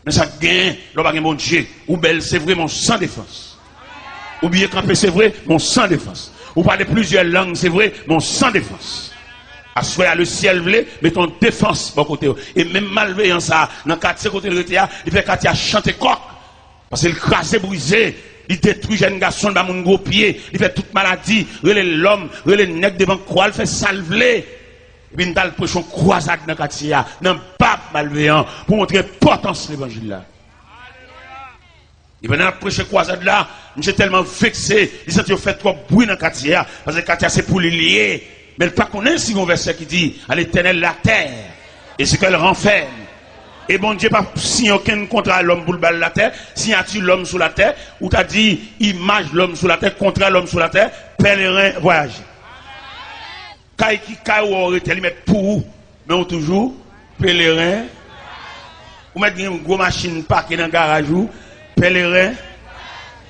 Mais ça gagne, l'on va bon Dieu, ou belle, c'est vrai, mon sans défense. Ou bien camper, c'est vrai, mon sans défense. Ou parler plusieurs langues, c'est vrai, mon sans défense. Assoya le ciel vle, mettons défense bon côté. Et même malveillant ça, dans quartier côté de l'ETA, il fait quartier chanter coq. Parce qu'il crase brisé, il détruit jeune garçon dans mon gros pied, il fait toute maladie, il l'homme, il nèg devant croix, il fait salver. Et puis, nous avons prêché une croisade dans le quartier, dans le pape malveillant, pour montrer l'importance de l'évangile là. Et bien, dans la prochaine croisade là, je suis tellement vexé, il s'est fait trop bruit dans le quartier, parce que le quartier c'est pour les lier. Mais le pas connaît si un verset qui dit, à l'éternel la terre, et ce qu'elle renferme. Et bon Dieu pas signé aucun contrat à l'homme pour le bal la terre, signature l'homme sur la terre, ou t'as dit image l'homme sur la terre, contrat l'homme sur la terre, pèlerin voyage. Kai qui kai ou aurait mettre pour mais on toujours pèlerin. Ou mettre une grosse machine parquée dans le garage ou pèlerin.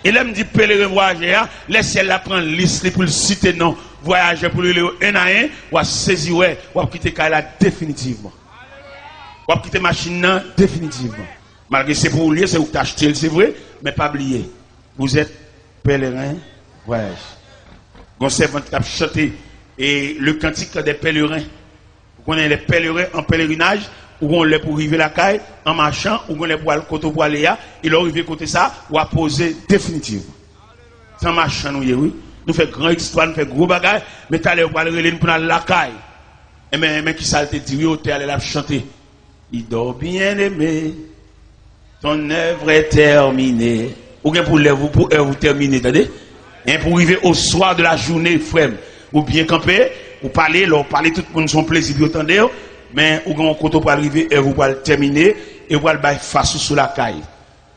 Et là me dit pèlerin voyageur, laissez la prendre liste pour le citer non voyageur pour le un à un, ou à saisir ouais, ou à quitter kai là définitivement. Ou à quitter machine là définitivement. Malgré c'est pour lier, c'est où t'acheter, c'est vrai, mais pas oublier. Vous êtes pèlerin voyage. Gon servant qui a chanté et le cantique des pèlerins. Vous connaissez les pèlerins en pèlerinage, où on les pour arriver la caille, en marchant, où on les pour aller côté pour aller là, il arrive côté ça, ou à poser définitivement. Sans marchant, nous, oui. Nous faisons grande histoire, nous faisons gros bagages, mais t'as l'air pour aller pour aller la caille. Et mais qui ça te dit, oui, t'es allé là chanter. Il dort bien aimé, ton œuvre est terminée. Ou bien pour vous terminer, attendez? Et pour arriver au soir de la journée, frère, ou bien camper, ou parler, tout le monde son plaisir, vous entendez, mais ou quand on pour arriver, et vous allez terminer, et vous allez face sous la caille.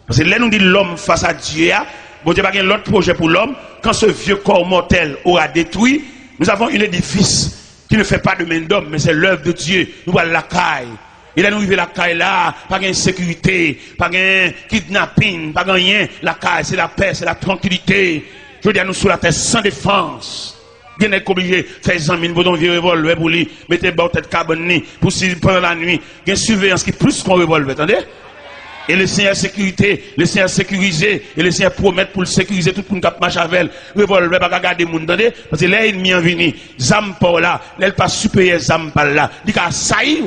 Parce que là, nous dit l'homme face à Dieu, bon Dieu, pas l'autre projet pour l'homme, quand ce vieux corps mortel aura détruit, nous avons un édifice qui ne fait pas de main d'homme, mais c'est l'œuvre de Dieu. Nous allons la caille. Et là, nous arrivons la caille là, pas de sécurité, pas de kidnapping, pas de rien. La caille, c'est la paix, c'est la tranquillité. Je veux dire, nous sur la terre sans défense. Vous êtes obligé de faire des amis, vous donnez un revolver pour lui, mettez votre tête cabane pour pendant la nuit. Il y a une surveillance qui est plus qu'un revolver, attendez? Et le Seigneur sécurité, le Seigneur sécurisé, et le Seigneur promet pour le sécuriser tout le monde qui marche avec elle. Revolver, pas garder le monde, attendez? Parce que là, il m'y en venu. Zam pas là, là, il pas supérieur, zam pas là. Il a sailli.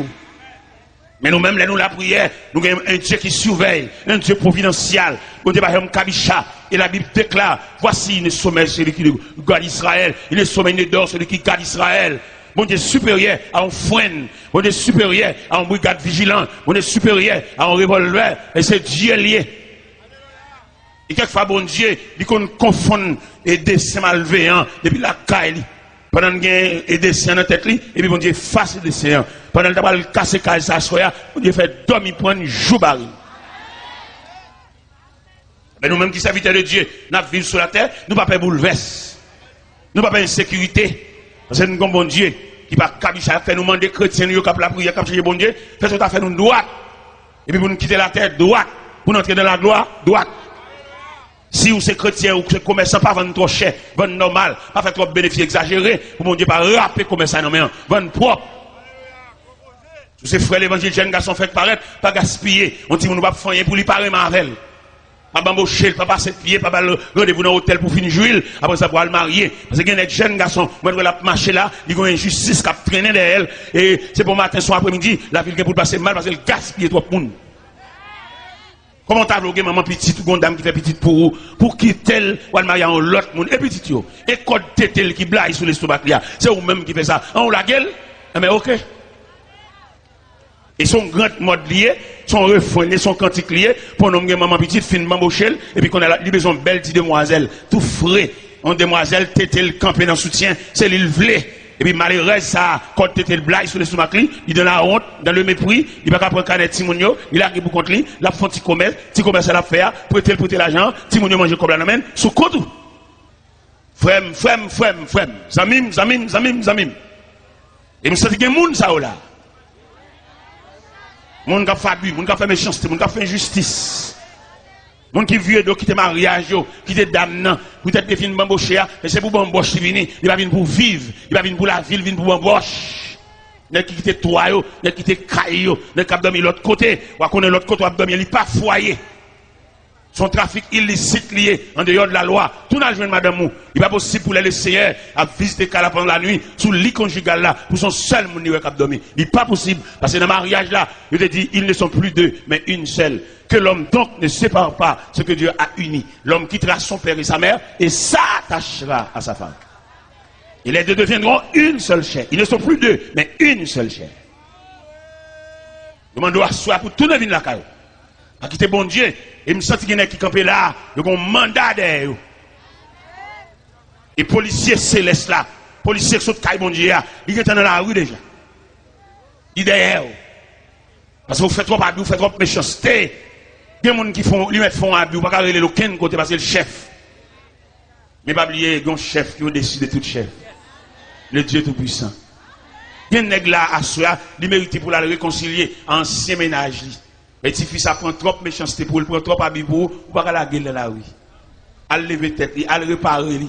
Mais nous-mêmes, là, nous la prière, nous avons un Dieu qui surveille, un Dieu providentiel. Nous avons un Kabisha. Et la Bible déclare, voici le sommet celui qui garde Israël. Il est sommet d'or celui qui garde Israël. Mon Dieu supérieur à un frein. Mon Dieu supérieur à un brigade vigilant. Mon Dieu supérieur à un revolver. Et c'est Dieu lié. Et quelquefois, bon Dieu, il confond et dessin malveillant depuis la caille. Pendant qu'il y a des séants dans la tête, et puis bon Dieu face des séants. Pendant qu'il y a cassé caille sa soya, bon Dieu fait dormir pour un jour baril. Mais nous-mêmes qui serviteurs de Dieu, nous vivons sur la terre, nous ne pouvons pas bouleverser. Nous ne pouvons pas insécurité. Parce que nous avons bon Dieu qui va faire nous demander chrétiens, nous avons la prière, nous avons bon Dieu, fait tout à fait nous droite. Et puis pour nous quitter la terre, droite. Pour nous entrer dans la gloire, droite. Si vous êtes chrétien ou c'est commerçant, pas vendre trop cher, vendre normal, pas faire trop de bénéfices exagérés, pour mon Dieu, pas rapper commerçant, non mais vendre propre. Tous ces frères l'évangile, jeunes garçons fait paraître, pas gaspiller. On dit, on ne va pas faire pour lui parler Marvel. Pas bambocher, pas passer de pied, pas rendez-vous dans l'hôtel pour finir jouer, après ça pour le marier. Parce qu'il y a des jeunes garçons, moi je la marcher là, ils ont une injustice qui a traîné derrière elle, et c'est pour matin, soir, après-midi, la ville qui pour passer mal parce qu'elle gaspille trop de monde. Comment t'as bloqué maman petite ou dame qui fait petite pour qui tel ou le marier en l'autre monde, et petite yo, et code tel qui blague sur l'estomac là, c'est vous-même qui fait ça. On la gueule, mais ok. Et son grand mode lié, son refrain, son cantique lié, pour nous, maman petite, fin bambochelle, et puis qu'on a besoin de belle petite demoiselle, tout frais, une demoiselle, tétel, campé dans soutien, c'est l'île vlé. Et puis malheureusement, ça, quand tétel blague sur le stomac, il donne la honte, dans le mépris, il va pas prendre canet Timonio, il a pour contre lui, la font petit commerce à la faire, prêter l'argent, Timonio mange comme la main, sous côté. Frème, zamim. Et nous savons qu'il y a un monde, ça, là. Moun qui a fait abus, moun qui a fait méchanceté, moun qui a fait injustice. Moun qui vieux qui te mariage, qui te dame, peut-être que fin bambocher, et c'est pour bamboche qui vient, il va venir pour vivre, il va venir pour la ville, il va venir pour bamboche. N'est qui te toi, n'est qui te caillou, n'est qui a dormi l'autre côté, ou à connaître l'autre côté, ou a dormi, il pas foyer. Son trafic illicite lié en dehors de la loi. Tout n'a joué madame mou. Il n'est pas possible pour les seigneurs à visiter Kala pendant la nuit sous le lit conjugal là pour son seul moun qui a dormi. Il n'est pas possible parce que dans le mariage là, je te dis, ils ne sont plus deux, mais une seule. Que l'homme donc ne sépare pas ce que Dieu a uni. L'homme quittera son père et sa mère et s'attachera à sa femme. Et les deux deviendront une seule chair. Ils ne sont plus deux, mais une seule chair. Je m'en dois asseoir pour tout le monde la caille. Pas quitter bon Dieu. Et me sens qu'il y en a qui campent là. Ils ont un mandat derrière. Et policiers célestes là. Policiers qui sont caille bon Dieu. Ils sont dans la rue déjà. Ils derrière. Parce que vous faites trop abus, vous faites trop méchanceté. Il y a des gens qui font, lui font abus. Vous ne pouvez pas aller l'aucun côté parce que c'est le chef. Mais pas oublier, il y a un chef qui est au-dessus de tout chef. Le Dieu Tout-Puissant. Il y a un nègre là à soi, il mérite pour la réconcilier ancien ménage. Mais si fils ça prend trop de méchanceté pour le prendre trop à bibou, ou pas la gueule là oui. Al lever tête li, al réparer li.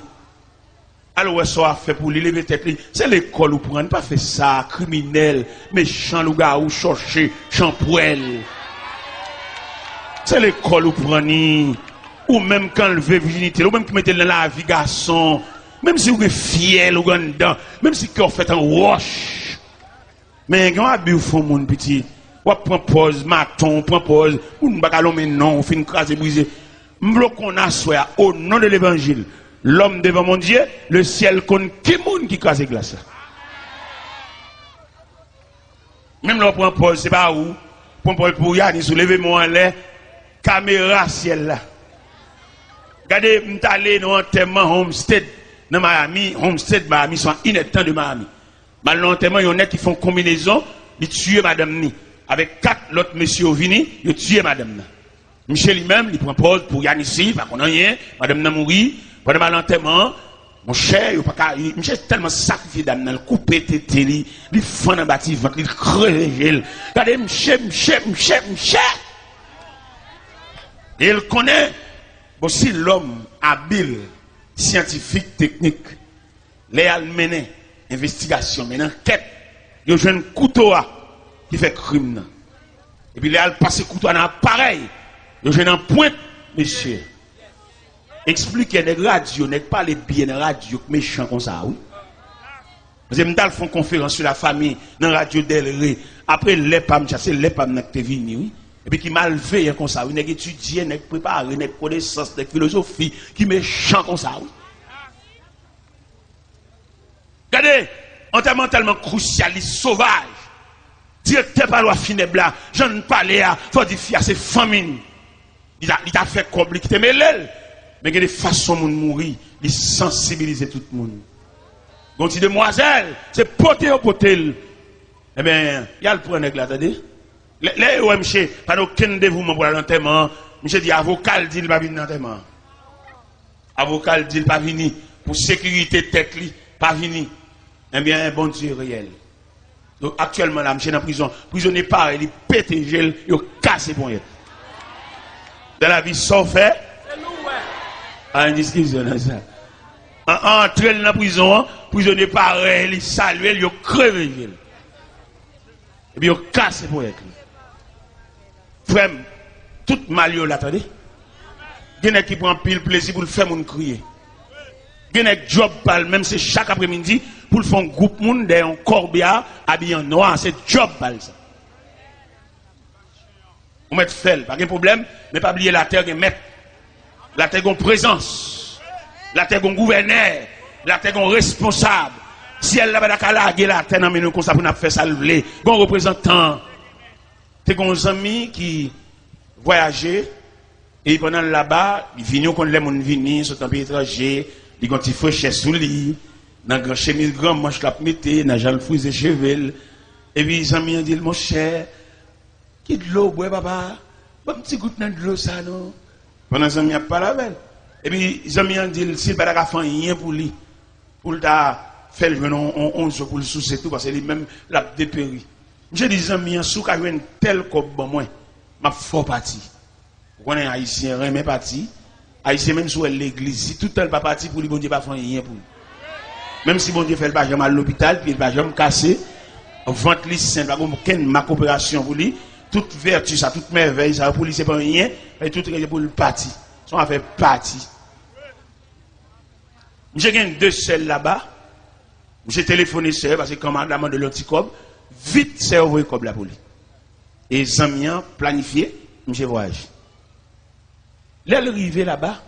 Al ouais ça fait pour lui lever tête li. C'est l'école ou prendre pas fait ça criminel, méchant loup-gars ou chercher champoel. C'est l'école ou prendre ou même quand lever virginité, ou même qui mettait dans la vie garçon, même si vous êtes fier ou dedans, même si vous fait un roche. Mais quand vous font mon petit ou prend pause, maton, prend pause, ou ne pas mais non, on finit craser, briser. M'vlo qu'on a soit au nom de l'évangile, l'homme devant mon Dieu, le ciel compte qui moun qui crase glace. Même là, prend pause, c'est pas où, prend pause pour Yannis, soulevez-moi en l'air, caméra ciel là. Regardez, m't'allé dans un enterrement Homestead, dans Miami, Homestead, Miami, sont ineptants de Miami. Maintenant, enterrement, il y en a qui font combinaison, ils tuent madame ni. Avec 4 autres messieurs vini, ils tuent madame. Michel lui-même, il prend pause pour Yann ici, pas qu'on a rien, madame n'a mouru, pendant l'enterrement, mon cher, Michel tellement sacrifié d'âme, il coupé tété, il fend dans bâtiment, il crève, regardez, Michel. Et il connaît aussi l'homme habile, scientifique, technique, les mené investigation, mais enquête, il y a un couteau qui fait crime. Et puis, il a passé couteau dans l'appareil. Il y a un point, monsieur. Expliquez les radios, n'est pas les bien radio méchants comme ça, oui. Parce que nous font conférence sur la famille dans la radio d'Elré. Après, les pam, c'est les pam qui sont venus, oui. Et puis, qui mal fait comme ça, oui. N'est étudié, n'est préparé, n'est connaissance, n'est philosophie, qui méchant comme ça, oui. Regardez, enterrement tellement crucialiste, sauvage. Directeur par loi funèbre là, j'en parle à, faut dire fier c'est famine. Il a fait compliquer mais l'aile. Mais il y a des façons de mourir, il sensibiliser tout le monde. Donc si demoiselle, c'est poter au potel. Eh bien, il y a le point là, attendez. Les OMC, pas aucun dévouement pour l'enterrement. Monsieur dit avocat dit il pas venir l'enterrement. Avocat dit il pas venir pour sécurité tête li, pas venir. Eh bien, bon Dieu réel. Donc actuellement là, monsieur dans la prison, prisonnier pareil, il pète gel, il casse pour elle. Dans la vie sans fait, ah, une discussion dans ça. Entre dans la prison, prisonnier pareil, il salue, il crève gel. Et puis il casse pour elle. Frère, tout mal là, attendez. Il y en a qui prend pile plaisir pour le faire mon crier. Il y en a qui job pal, même c'est chaque après-midi, pour le faire un groupe monde d'un corbia habillé en noir, c'est job pal ça. On met fait, pas de problème, mais pas oublier la terre est maître. La terre est présence. La terre est gouverneur. La terre est responsable. Si elle n'a pas de la terre, nous comme ça pour nous faire ça le bon représentant. T'es un ami qui voyageait et pendant là-bas, il vient quand les gens viennent, sont un pays étranger, ils ont des fraîcheurs sous lui, dans une chemise grand manche la mettre, dans Jean fouille et cheveux. Et puis les amis ont dit mon cher, qui de l'eau bois papa, un petit goutte de l'eau ça non. Pendant les amis a pas la belle. Et puis les amis ont dit s'il pas faire rien pour lui, pour ta faire le on pour le sous tout parce que lui même l'a dépéri. J'ai des amis en sous une telle comme bon moi, m'a fort parti. On est haïtien, mais parti. Haïtien même sur l'église, si tout le pas parti pour lui, bon Dieu pas faire rien pour lui. Même si bon Dieu fait le bajam à l'hôpital, puis le bajam cassé, ventre lui saint, pas aucune ma coopération pour lui, toute vertu, ça, toute merveille, ça, pour lui, c'est pas rien, et tout est pour le parti. Ça va faire partie. J'ai gagné 2 selles là-bas. J'ai téléphoné seul parce que commandement de l'anticob, vite c'est envoyé comme la police. Et Zamian planifié, j'ai voyagé. Là, arrivé là-bas,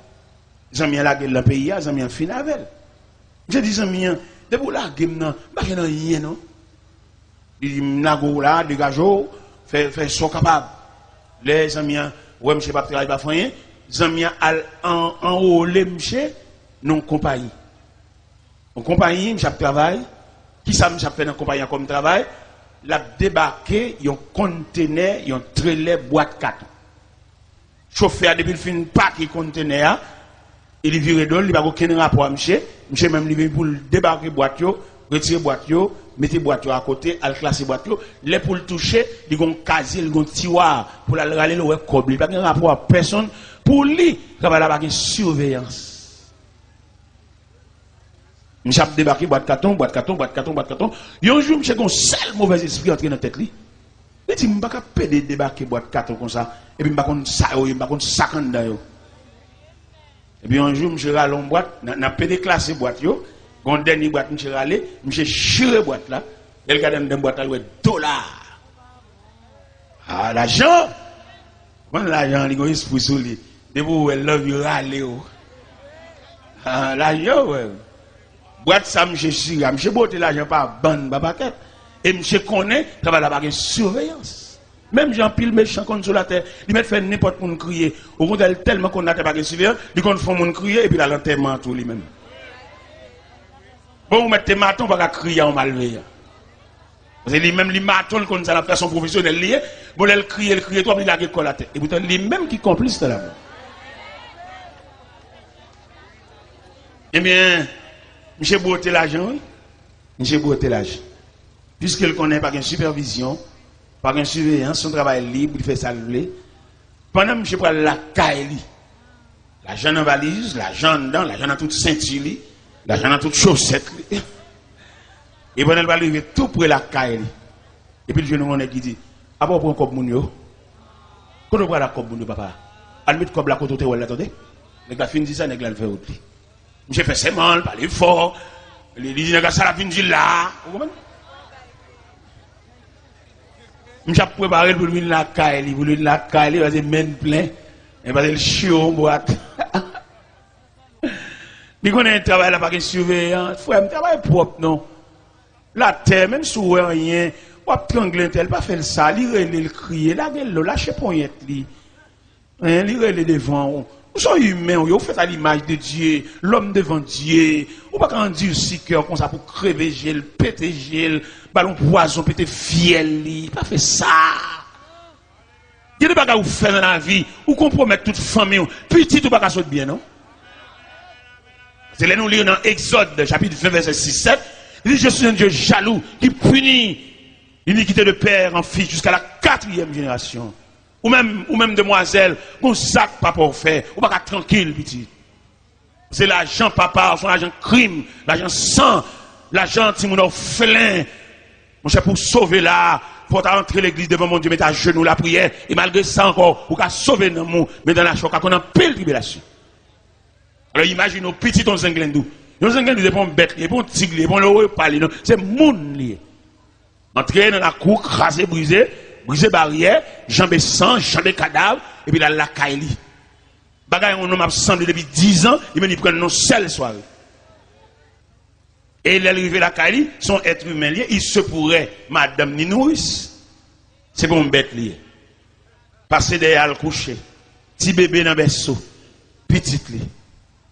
Zamian la gueule dans le pays, Zamian fin avec elle. J'ai dit Zamian, de vous la gueule, non, pas que non, rien, non. Il dit, nago là, dégageau, fait son capable. Les Zamian, ouais, monsieur, pas travailler, pas rien. Zamian en haut, les monsieur, non compagnie. En compagnie, je travaille. Qui ça me fait dans compagnie comme travail? La débarqué, un conteneur, un trailer boîte 4. Chauffeur depuis le fin paquet conteneur, il vire d'ol, il va aucun rapport à monsieur. Monsieur même lui pour débarquer boîte yo, retirer boîte yo, mettre boîte yo à côté, al classer boîte yo, les pour le toucher, il gon casier, il gon tiroir pour la râler le cob, il pas un rapport à personne pour lui, il va la surveillance. Je suis débarqué, boîte carton. Un jour, je suis un seul mauvais esprit entré dans la tête. Il dit, je ne peux pas débarquer boîte carton comme ça. Et puis, je ne peux pas ça dedans. Et puis, un jour, je suis allé en boîte, je suis déclassé boîte. Quand je dernière boîte, je suis allé, je suis chiré boîte là. Et le gars dans la boîte là, $. Ah, l'argent. Quand l'argent, il y a un esprit sur lui. De vous, elle love you, râler. Ah, l'argent, ouais. Boîte ça, monsieur Sira, monsieur Boté l'argent par bande, babaquette. Et monsieur connaît, ça va la surveillance. Même Jean Pile méchant consolateur, il met fait n'importe quoi crier. Au contraire, tellement qu'on n'a pas de surveillance, il compte faire mon crier et puis la l'enterrement tout lui-même. Bon, vous mettez maton, pas crier en malveillant. Parce que lui-même, les matons, quand ça la façon professionnelle liée, bon, elle crie, toi, il a que la tête. Et pourtant, lui-même qui complice de la mort. Eh bien, monsieur Boté l'argent, oui. Monsieur Boté l'argent. Puisqu'il connaît pas une supervision, pas une surveillance, son travail libre, il fait ça le pendant que monsieur prend la caille, l'argent en valise, l'argent dedans, l'argent dans toute ceinture, l'argent dans toute chaussette. Et pendant qu'il va arriver tout près la caille. Et puis le jeune homme qui dit, ah bon, prends comme mon yo. Quand on prend la comme mon yo, papa, on met comme la côté où elle attendait. Les gars finissent ça, les gars le fait autre. J'ai fait ses mal, parler fort. Il dit, ça la fin de là. Vous comprenez? J'ai préparé pour lui la caille, pour lui la caille, il va se mettre plein. Il va se chier en boîte. Il connaît un travail là, pas de surveillance. Frère, un travail propre, non. La terre, même si vous rien, ou à trangler tel, pas faire ça, il crier, la gueule, lâchez poignette, il relève devant. Vous êtes humains, vous faites à l'image de Dieu, l'homme devant Dieu. Vous ne pouvez pas dire si cœur comme ça pour crever gel, péter gel, ballon poison, péter fiel. Pas fait ça. Il y a des bagages que vous faites dans la vie, vous compromettez toute famille. Petit, vous ne pouvez pas sauter bien, non? C'est là nous lisons dans Exode, chapitre 20, verset 6-7. Il dit, je suis un Dieu jaloux qui punit l'iniquité de père en fils jusqu'à la 4e génération. Ou même demoiselle, qu'on sac pas pour faire, ou pas tranquille, petit. C'est l'argent papa, son argent crime, l'argent sang, l'argent timoun félin. Mon cher, pour sauver là, faut entrer l'église devant mon Dieu, mettre à genoux la prière, et malgré ça encore, pour qu'à sauver dans mon, mais dans la choc, qu'on a pile tribulation. Alors imagine nos petits ton zinglendou. Nos zinglendou, c'est pas un bête, c'est pas un tigre, c'est pas un parler, c'est moun lié. Entrer dans la cour, craser, briser barrière, jambes sang, jambes cadavre, et puis la caille. Bagay on homme absent depuis 10 ans, il me prend non seule soirée. Et il est arrivé la caille, son être humain lié, il se pourrait, madame ni nourrice. C'est pour un bête lié. Passer derrière le coucher, petit bébé dans le berceau, petit lié.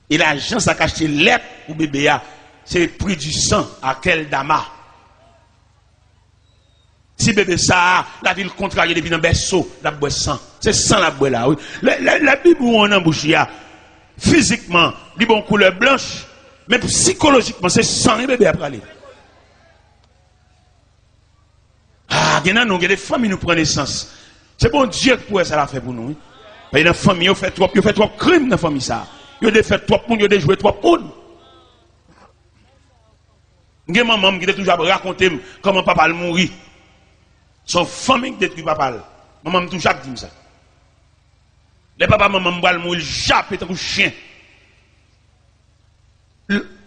Et l'argent, ça cache l'être pour bébé, c'est le prix du sang à quel dama. Si bébé ça, la ville contrariée depuis dans le berceau, la boue sang. C'est sang la boue là, oui. La Bible où on embouche, physiquement, il bon couleur blanche, mais psychologiquement, c'est sang et bébé après aller. Ah, il y a des familles qui nous prennent naissance. C'est bon Dieu qui pourrait ça la faire pour nous. Il y a des familles qui fait trop crimes dans la famille ça. Il y a des fait trop monde, il y a des joué trop monde. Il y a maman qui a toujours raconté comment papa mourit. Son famille détruit papa. Maman tout jappe dit ça. Les papas maman m'bral mourir jappe tant que chien.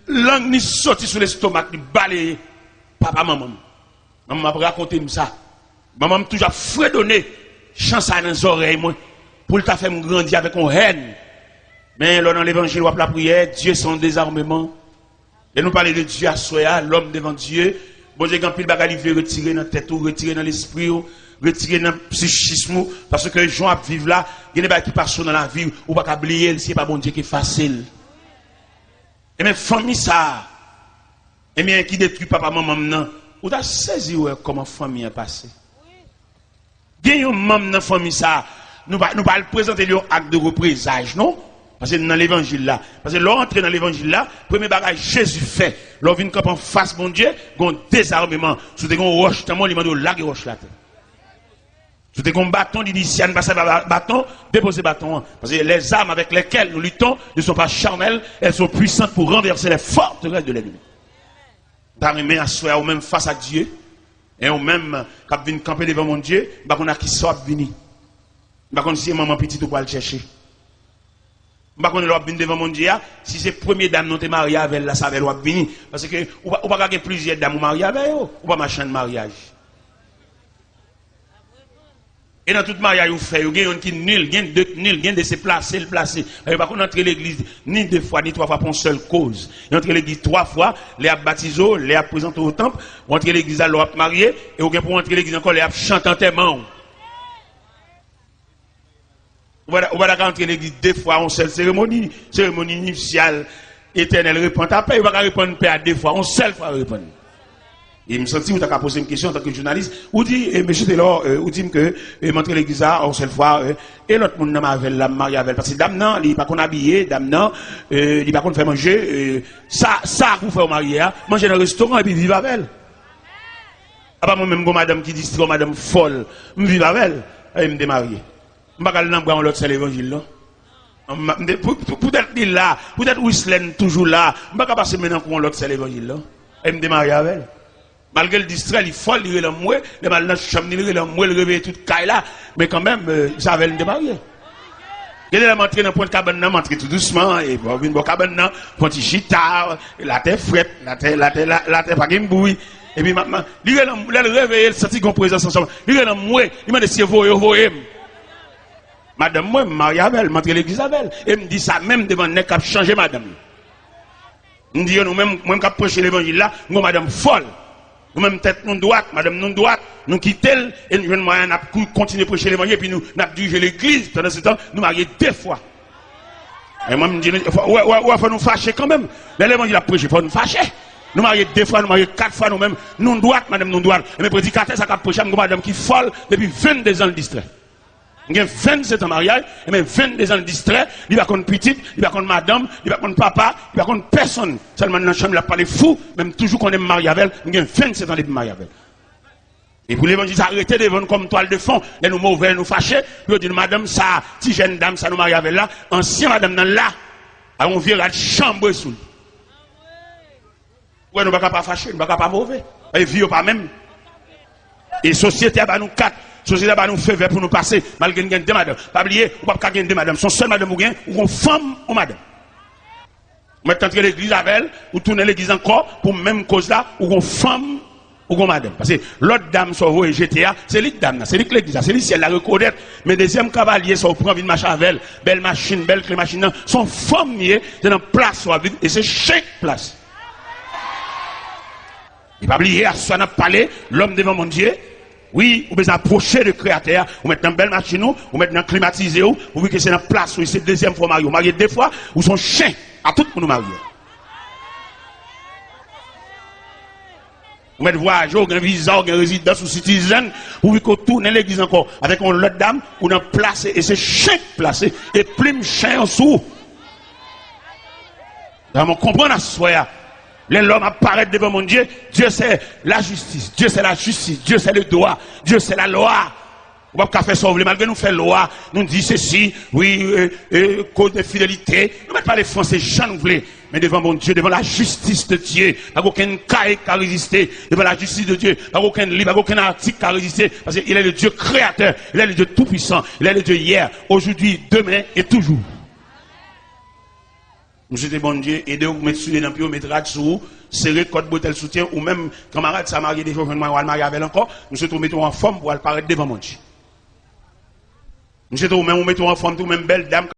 Langue ni sorti sur l'estomac ni balayer papa maman. Maman m'a raconté ça. Maman m'a toujours fredonné chance dans les oreilles moi pour le faire me grandir avec une haine. Mais là dans l'évangile ou la prière, Dieu son désarmement. Et nous parler de Dieu à soi, l'homme devant Dieu. Bon Dieu, quand pile bagaille veut retirer dans la tête ou retirer dans l'esprit ou retirer dans le psychisme parce que les gens vivent là, il y a des choses qui passent dans la vie ou pas oublier, c'est pas bon Dieu qui est facile. Et bien famille ça. Et bien qui détruit papa maman non, ou t'as saisi comment famille est passée. Il y a un membre dans la famille ça, nous pas le présenter un acte de représage non? Parce que dans l'évangile là, parce que l'entrée dans l'évangile là, premier bagage Jésus fait, l'on vient en face mon Dieu, gon désarmement, sous des gon roche, tellement il m'a dit la roche là. Sous des gon bâton d'initial, passer bâton, déposer bâton parce que les armes avec lesquelles nous luttons ne sont pas charnelles, elles sont puissantes pour renverser les forteresses de l'ennemi. D'arriver à soi ou même face à Dieu et ou même quand vient camper devant mon Dieu, bah qu'on a qui sort venir. Bah qu'on si maman petite ou pas le chercher. Par contre, l'on vient devant mon Dieu, si c'est première dame non te marié avec elle, là, ça va venir. Parce que, ou pas gagner plusieurs dames mariées avec elle, ou pas machin de mariage. Et dans tout mariage, vous faites, vous avez qui nul, vous avez de se placer, le placer. Par contre, entrer l'église, ni 2 fois, ni 3 fois pour une seule cause. Entrer l'église 3 fois, les a baptisés, les a présentés au temple, entrer l'église à l'on marié, et vous pour entrer l'église encore, les a chanté en témoin. On va rentrer l'église 2 fois en seule cérémonie initiale, éternelle, répondre à paix, on va répondre paix à 2 fois, en seule fois répondre. Et me senti, vous avez posé une question en tant que journaliste, ou dit, monsieur Taylor, ou dit que, m'entrer l'église en seule fois, et l'autre monde n'a pas la mariée avec, parce que dame non, il n'est pas qu'on habillé, dame non, il n'est pas qu'on fait manger, ça, vous faites au marié, manger dans le restaurant et puis vivre avec elle. Ah, pas moi-même, madame qui dit, c'est madame folle, me vivre avec elle, et me démarier. Je ne vais pas aller dans l'autre, c'est l'évangile là. Peut-être là, peut-être Whistler toujours là. Je ne vais pas passer maintenant pour l'autre, c'est l'évangile là. Et me démarrer avec elle. Malgré le distrait, il est folle, il est là, il est dans la chambre, il est là, il réveille toute caille là. Mais quand même, ça va le démarrer. Il est là, m'entrer dans le point de cabane, m'entrer tout doucement, et bon, une bonne cabane, petit chita, la terre frette, la terre pas game bouille. Et puis maintenant, il est là, il réveille, il sent qu'on présence ensemble. Il est là, il m'a dit, si vous voyez, madame, moi, Maria Belle, m'entre l'église Abel. Et me dit ça même devant le nez qui a changé madame. Me dit, nous-mêmes, moi, qui a prêché l'évangile là, nous, madame folle. Nous-mêmes, tête non droite, madame non droite, nous quittons, et nous, moyen, nous continuer à prêcher l'évangile, puis nous, dirigé l'église. Pendant ce temps, nous marions 2 fois. Et moi, me dit, ouais, faut nous fâcher quand même. L'évangile a prêché, faut nous fâcher. Nous marions 2 fois, nous marions 4 fois nous-mêmes, non droite, madame non droite. Et mes prédicateurs, ça a prêché, madame qui folle depuis 22 ans de distrait. Il y a 27 ans de mariage, et même 22 ans de distrait, il va contre petite, il va contre madame, il va contre papa, il va contre personne. Seulement dans la chambre, il a parlé fou, même toujours qu'on aime marier avec elle, il y a 27 ans de mariage avec elle. Et pour l'évangile, arrêtez de vendre comme toile de fond, et nous mauvais, nous fâcher, puis on dit, madame, ça, si jeune dame, ça nous marie avec là, ancien madame dans là, on vient la chambre sous. Ouais, nous ne pouvons pas fâcher, nous ne pouvons pas mauvais. Et vie pas même. Et société, bah nous 4. Société va nous faire pour nous passer, malgré nous gagner 2 madame. Pas oublier, ou pas gagner 2 madame. Son seul madame ou gain, ou une femme ou madame. Maintenant, entrer l'église avec elle, ou tourner l'église encore, pour même cause là, ou une femme ou une madame. Parce que l'autre dame, sur GTA, c'est l'autre dame, c'est l'église, c'est l'église, elle la reconnaître. Mais deuxième cavalier, ça, prend une machine avec elle, belle machine, belle clé machine, son femme, c'est dans place, et c'est chaque place. Il va oublier, à soi, n'a parlé, l'homme devant mon Dieu. Oui, vous pouvez approcher le créateur, vous mettez une belle machine, vous mettez un climatisé, vous voyez que c'est dans place, c'est la 2e fois marié. Vous mariez 2 fois, vous sont chiens, à tout le monde marié. Vous mettez voyage, vous avez un visa, vous avez une résidence ou citizen, vous voyez qu'on tourne l'église encore avec une autre dame, ou dans place, et c'est chien placé, et plume chien en dessous. On comprend à soi. L'homme apparaît devant mon Dieu, Dieu c'est la justice, Dieu c'est la justice, Dieu c'est le droit, Dieu c'est la loi. On va pas faire ça, malgré nous faire loi, nous dit ceci, oui, code de fidélité, nous ne mettons pas les Français, j'en voulais. Mais devant mon Dieu, devant la justice de Dieu, pas aucun cahier qui a résisté. Devant la justice de Dieu, pas aucun livre, pas aucun article qui a résisté. Parce qu'il est le Dieu créateur, il est le Dieu tout-puissant, il est le Dieu hier, aujourd'hui, demain et toujours. Nous souhaitons bon Dieu, aider vous mettre sur les lampions, mettre rad sur vous, serrer code bouteille soutien, ou même camarade, ça marié des jours, je vais marier avec encore. Nous souhaitons mettre en forme pour apparaître devant mon Dieu. Nous souhaitons même mettre en forme, tout même belle dame.